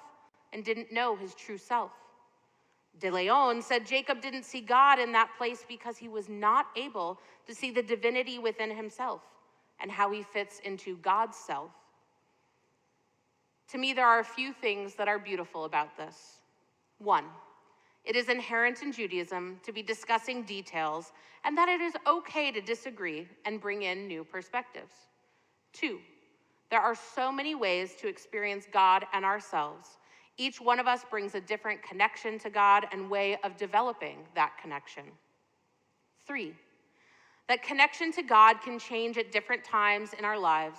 Speaker 3: and didn't know his true self. De Leon said Jacob didn't see God in that place because he was not able to see the divinity within himself and how he fits into God's self. To me, there are a few things that are beautiful about this. One, it is inherent in Judaism to be discussing details and that it is okay to disagree and bring in new perspectives. Two, there are so many ways to experience God and ourselves. Each one of us brings a different connection to God and way of developing that connection. Three, that connection to God can change at different times in our lives,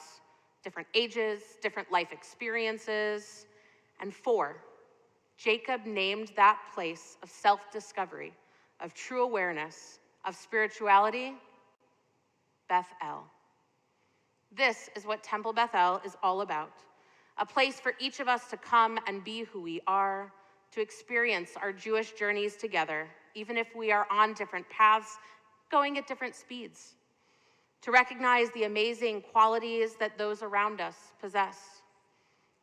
Speaker 3: different ages, different life experiences. And four, Jacob named that place of self-discovery, of true awareness, of spirituality, Beth-El. This is what Temple Beth-El is all about. A place for each of us to come and be who we are, to experience our Jewish journeys together, even if we are on different paths, going at different speeds, to recognize the amazing qualities that those around us possess,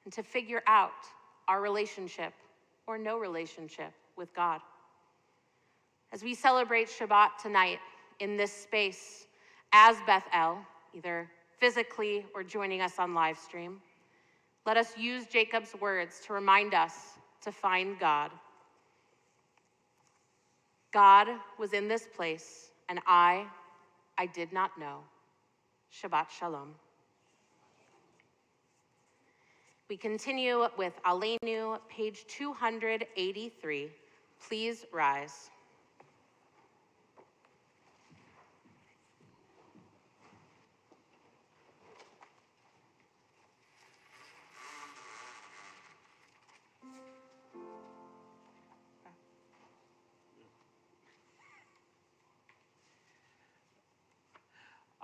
Speaker 3: and to figure out our relationship or no relationship with God. As we celebrate Shabbat tonight in this space as Beth-El, either physically or joining us on live stream, let us use Jacob's words to remind us to find God. God was in this place, and I did not know. Shabbat Shalom. We continue with Aleinu, page 283. Please rise.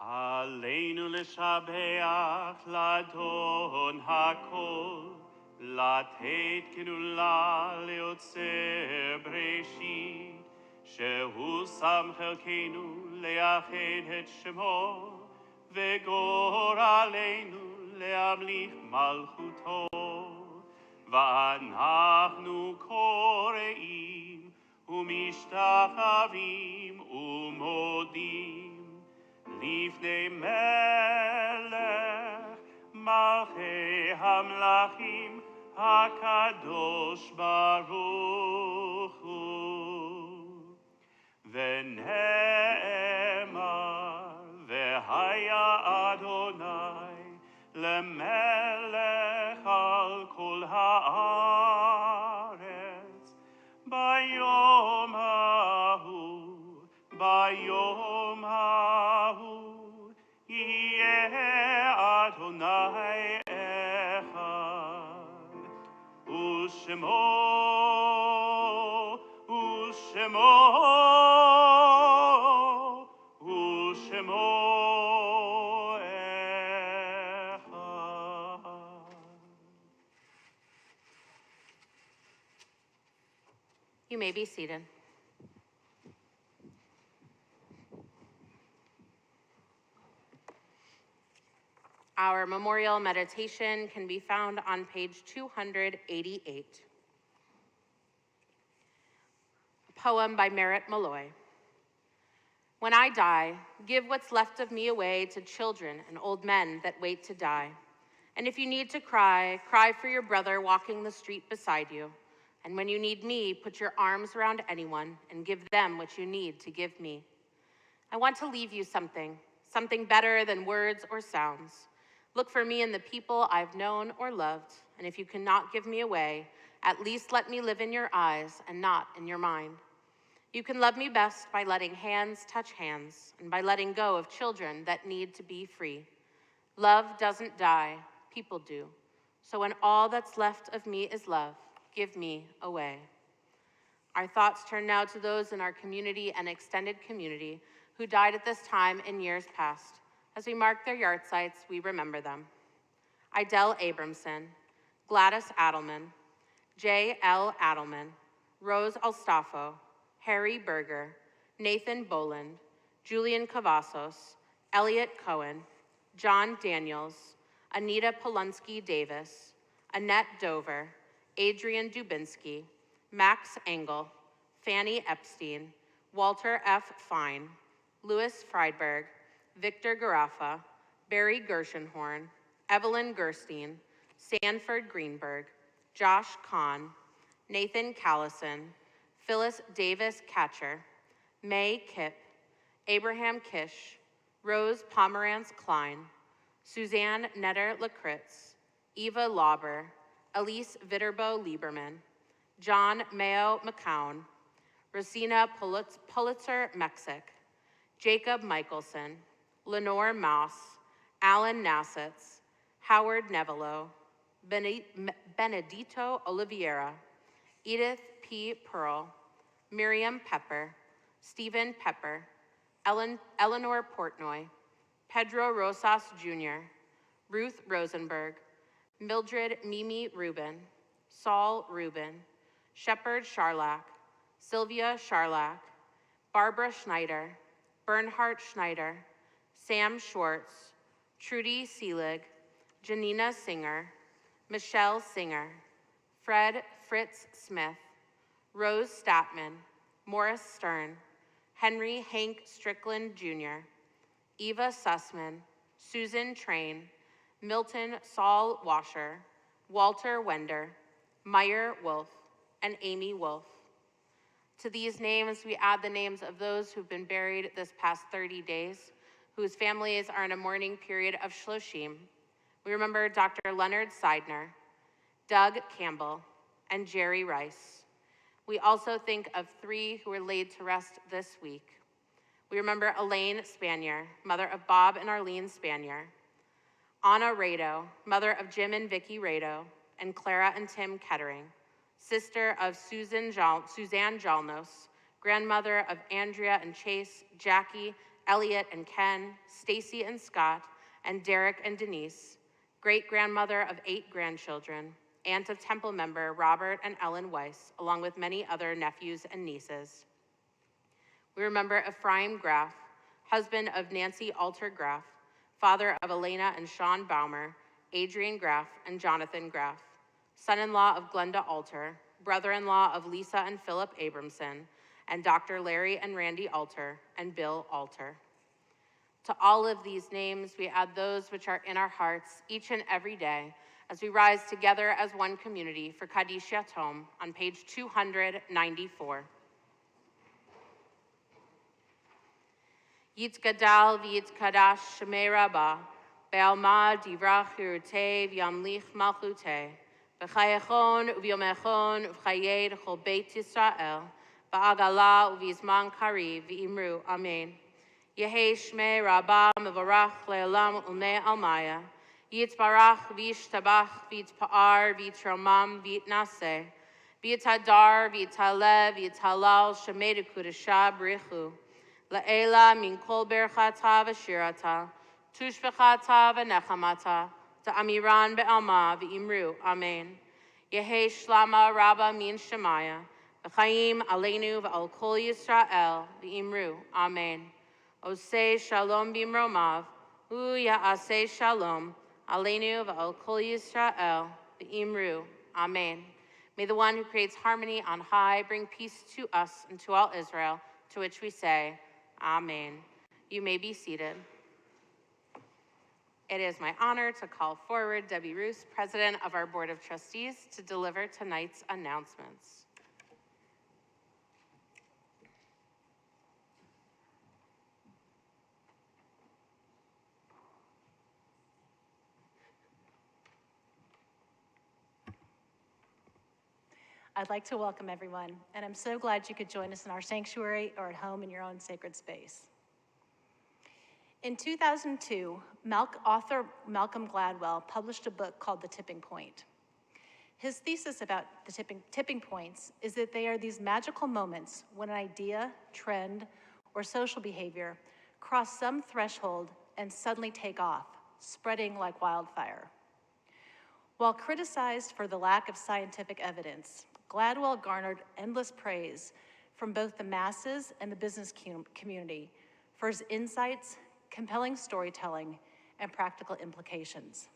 Speaker 2: עלינו לשבח לאדון הכל, לתת גדולה ליוצר בראשית, שהוא שם חלקנו לאחד את שמו, וגורלנו להמליך מלכותו. ואנחנו קוראים ומשתחווים ומודים לפני מלך מלכי המלכים הקדוש ברוך הוא. ונאמר והיה אדוני למלך על כל הארץ ביום ההוא, ביום ההוא יהיה אדוני אחד, ושמו אחד.
Speaker 3: You may be seated. Our memorial meditation can be found on page 288. A poem by Merritt Malloy. When I die, give what's left of me away to children and old men that wait to die. And if you need to cry, cry for your brother walking the street beside you. And when you need me, put your arms around anyone and give them what you need to give me. I want to leave you something better than words or sounds. Look for me in the people I've known or loved, and if you cannot give me away, at least let me live in your eyes and not in your mind. You can love me best by letting hands touch hands and by letting go of children that need to be free. Love doesn't die, people do. So when all that's left of me is love, give me away. Our thoughts turn now to those in our community and extended community who died at this time in years past. As we mark their yard sites, we remember them. Idell Abramson, Gladys Adelman, J. L. Adelman, Rose Alstafo, Harry Berger, Nathan Boland, Julian Cavazos, Elliot Cohen, John Daniels, Anita Polunsky Davis, Annette Dover, Adrian Dubinsky, Max Engel, Fanny Epstein, Walter F. Fine, Louis Friedberg, Victor Garaffa, Barry Gershenhorn, Evelyn Gerstein, Sanford Greenberg, Josh Kahn, Nathan Callison, Phyllis Davis Catcher, May Kipp, Abraham Kish, Rose Pomerantz Klein, Suzanne Netter Lakritz, Eva Lauber, Elise Vitterbo Lieberman, John Mayo McCown, Rosina Pulitzer Mexic, Jacob Michelson, Lenore Mouse, Alan Nassitz, Howard Nevelo, Benedito Oliveira, Edith P. Pearl, Miriam Pepper, Stephen Pepper, Eleanor Portnoy, Pedro Rosas Jr., Ruth Rosenberg, Mildred Mimi Rubin, Saul Rubin, Shepard Charlack, Sylvia Charlack, Barbara Schneider, Bernhard Schneider, Sam Schwartz, Trudy Seelig, Janina Singer, Michelle Singer, Fred Fritz Smith, Rose Statman, Morris Stern, Henry Hank Strickland Jr., Eva Sussman, Susan Train, Milton Saul Washer, Walter Wender, Meyer Wolf, and Amy Wolf. To these names, we add the names of those who've been buried this past 30 days, whose families are in a mourning period of Shloshim. We remember Dr. Leonard Seidner, Doug Campbell, and Jerry Rice. We also think of 3 who were laid to rest this week. We remember Elaine Spanier, mother of Bob and Arlene Spanier, Anna Rado, mother of Jim and Vicki Rado, and Clara and Tim Kettering, sister of Suzanne Jalnos, grandmother of Andrea and Chase, Jackie, Elliot and Ken, Stacy and Scott, and Derek and Denise, great-grandmother of 8 grandchildren, aunt of Temple member Robert and Ellen Weiss, along with many other nephews and nieces. We remember Ephraim Graff, husband of Nancy Alter Graff, father of Elena and Sean Baumer, Adrian Graff, and Jonathan Graff, son-in-law of Glenda Alter, brother-in-law of Lisa and Philip Abramson, and Dr. Larry and Randy Alter, and Bill Alter. To all of these names, we add those which are in our hearts each and every day as we rise together as one community for Kaddish Yatom on page 294. Yitzgadal v'yitzkadash shemei rabba, be'alma divrach hirutei v'yamlich malchutei, v'chayechon u'v'yomechon u'v'chayei d'chol beit Yisrael, v'agala u'v'yizman kariv v'imru, amen. Yehei shmei rabba mevorach le'olam u'mei almaya, yitzbarach v'yishtabach v'yitzpa'ar v'yitromam v'yitnaseh, v'yithadar v'yithalev v'yithalal shemei d'kudashah b'richu, La'ela min kol berchata v'shirata, tushbechata v'nechamata, ta'amiran be'alma v'imru, amen. Yehei shlama rabba min shemaya, v'chaim aleinu v'al kol Yisrael v'imru, amen. Osei shalom b'imromav, u'ya'asei shalom, aleinu v'al kol Yisrael v'imru, amen. May the one who creates harmony on high bring peace to us and to all Israel, to which we say, amen. You may be seated. It is my honor to call forward Debbie Roos, President of our Board of Trustees, to deliver tonight's announcements.
Speaker 5: I'd like to welcome everyone, and I'm so glad you could join us in our sanctuary or at home in your own sacred space. In 2002, author Malcolm Gladwell published a book called The Tipping Point. His thesis about the tipping points is that they are these magical moments when an idea, trend, or social behavior cross some threshold and suddenly take off, spreading like wildfire. While criticized for the lack of scientific evidence, Gladwell garnered endless praise from both the masses and the business community for his insights, compelling storytelling, and practical implications.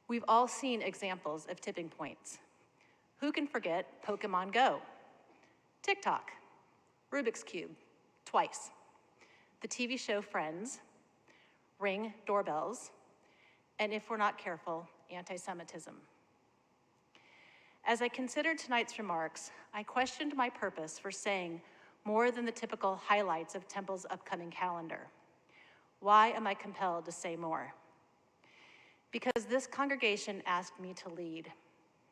Speaker 5: We've all seen examples of tipping points. Who can forget Pokemon Go? TikTok, Rubik's Cube, twice. The TV show Friends, Ring doorbells, and if we're not careful, anti-Semitism. As I considered tonight's remarks, I questioned my purpose for saying more than the typical highlights of Temple's upcoming calendar. Why am I compelled to say more? Because this congregation asked me to lead.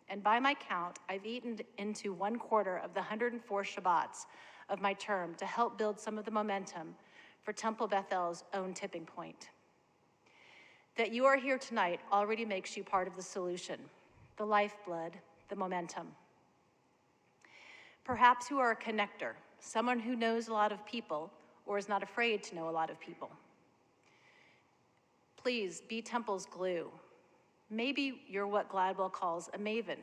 Speaker 5: And by my count, I've eaten into 1/4 of the 104 Shabbats of my term to help build some of the momentum for Temple Beth-El's own tipping point. That you are here tonight already makes you part of the solution, the lifeblood, the momentum. Perhaps you are a connector, someone who knows a lot of people or is not afraid to know a lot of people. Please be Temple's glue. Maybe you're what Gladwell calls a maven,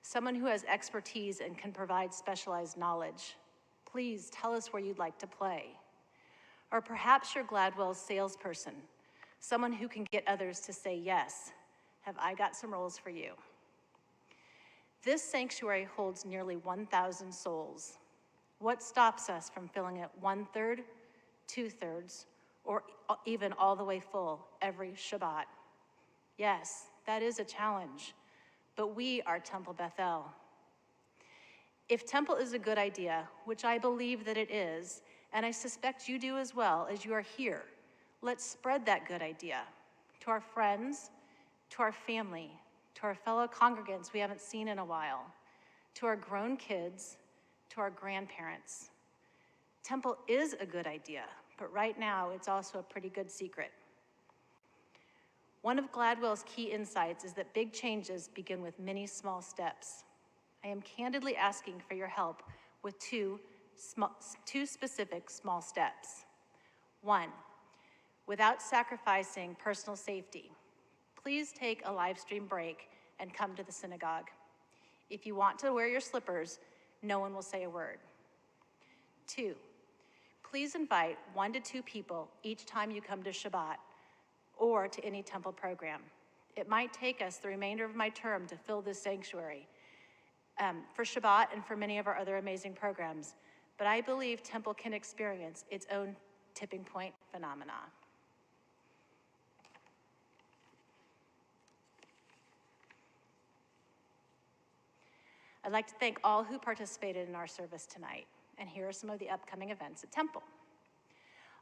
Speaker 5: someone who has expertise and can provide specialized knowledge. Please tell us where you'd like to play. Or perhaps you're Gladwell's salesperson, someone who can get others to say yes. Have I got some roles for you? This sanctuary holds nearly 1,000 souls. What stops us from filling it 1/3, 2/3, or even all the way full every Shabbat? Yes, that is a challenge, but we are Temple Beth-El. If Temple is a good idea, which I believe that it is, and I suspect you do as well as you are here, let's spread that good idea to our friends, to our family, to our fellow congregants we haven't seen in a while, to our grown kids, to our grandparents. Temple is a good idea, but right now it's also a pretty good secret. One of Gladwell's key insights is that big changes begin with many small steps. I am candidly asking for your help with two specific small steps. One, without sacrificing personal safety, please take a live stream break and come to the synagogue. If you want to wear your slippers, no one will say a word. Two, please invite 1 to 2 people each time you come to Shabbat or to any Temple program. It might take us the remainder of my term to fill this sanctuary for Shabbat and for many of our other amazing programs, but I believe Temple can experience its own tipping point phenomena. I'd like to thank all who participated in our service tonight, and here are some of the upcoming events at Temple.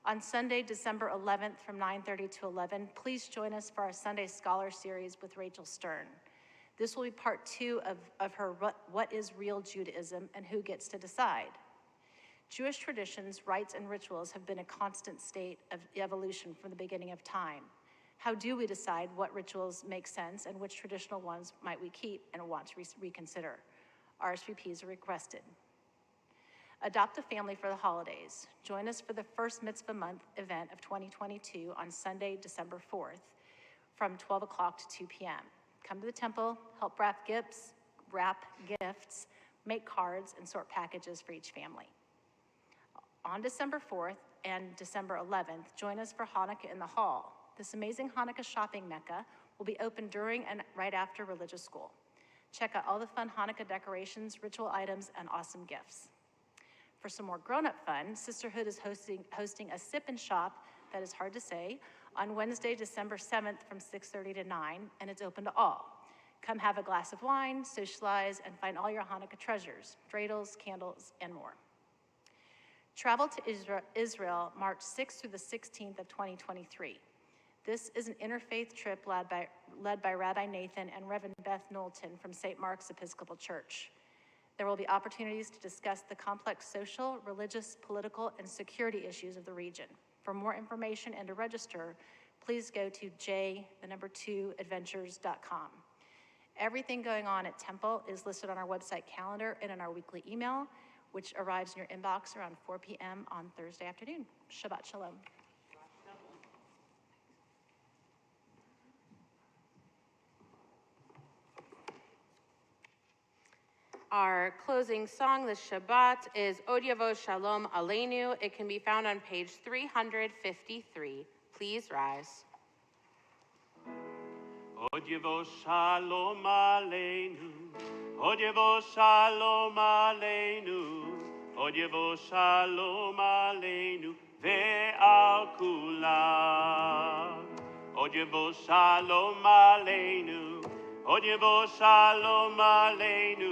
Speaker 5: On Sunday, December 11th from 9:30 to 11, please join us for our Sunday Scholar Series with Rachel Stern. This will be part 2 of her What is Real Judaism and Who Gets to Decide? Jewish traditions, rites, and rituals have been a constant state of evolution from the beginning of time. How do we decide what rituals make sense and which traditional ones might we keep and want to reconsider? RSVPs are requested. Adopt a family for the holidays. Join us for the first Mitzvah Month event of 2022 on Sunday, December 4th from 12 o'clock to 2 p.m. Come to the Temple, help wrap gifts, make cards, and sort packages for each family. On December 4th and December 11th, join us for Hanukkah in the Hall. This amazing Hanukkah shopping mecca will be open during and right after religious school. Check out all the fun Hanukkah decorations, ritual items, and awesome gifts. For some more grown-up fun, Sisterhood is hosting a sip and shop, that is hard to say, on Wednesday, December 7th from 6:30 to 9, and it's open to all. Come have a glass of wine, socialize, and find all your Hanukkah treasures, dreidels, candles, and more. Travel to Israel March 6th through the 16th of 2023. This is an interfaith trip led by Rabbi Nathan and Reverend Beth Knowlton from St. Mark's Episcopal Church. There will be opportunities to discuss the complex social, religious, political, and security issues of the region. For more information and to register, please go to j2adventures.com. Everything going on at Temple is listed on our website calendar and in our weekly email, which arrives in your inbox around 4 p.m. on Thursday afternoon. Shabbat Shalom.
Speaker 3: Our closing song this Shabbat is Od Yavo Shalom Aleinu. It can be found on page 353. Please rise.
Speaker 2: Od Yavo Shalom Aleinu, Od Yavo Shalom Aleinu, עוד יבוא שלום עלינו ועל כולם. עוד יבוא שלום עלינו, עוד יבוא שלום עלינו,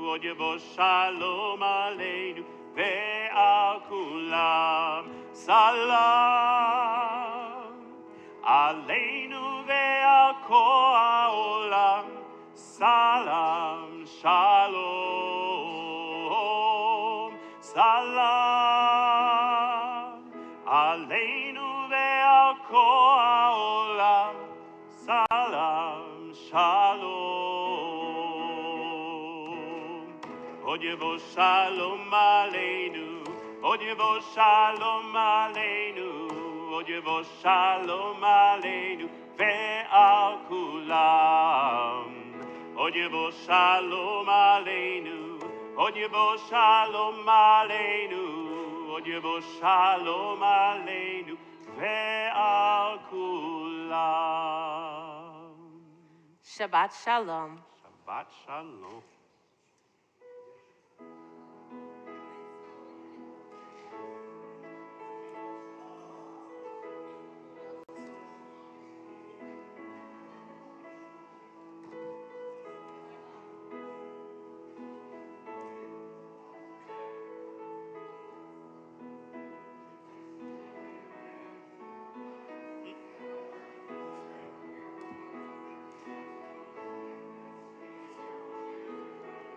Speaker 2: עוד יבוא שלום עלינו ועל כולם. סלם עלינו ועל כל העולם, סלם שלום. סלם עלינו ועל כל העולם, סלם שלום. עוד יבוא שלום עלינו, עוד יבוא שלום עלינו, עוד יבוא שלום עלינו ועל כולם. עוד יבוא שלום עלינו, עוד יבוא שלום עלינו, עוד יבוא שלום עלינו ועל כולם.
Speaker 3: Shabbat Shalom.
Speaker 2: Shabbat Shalom.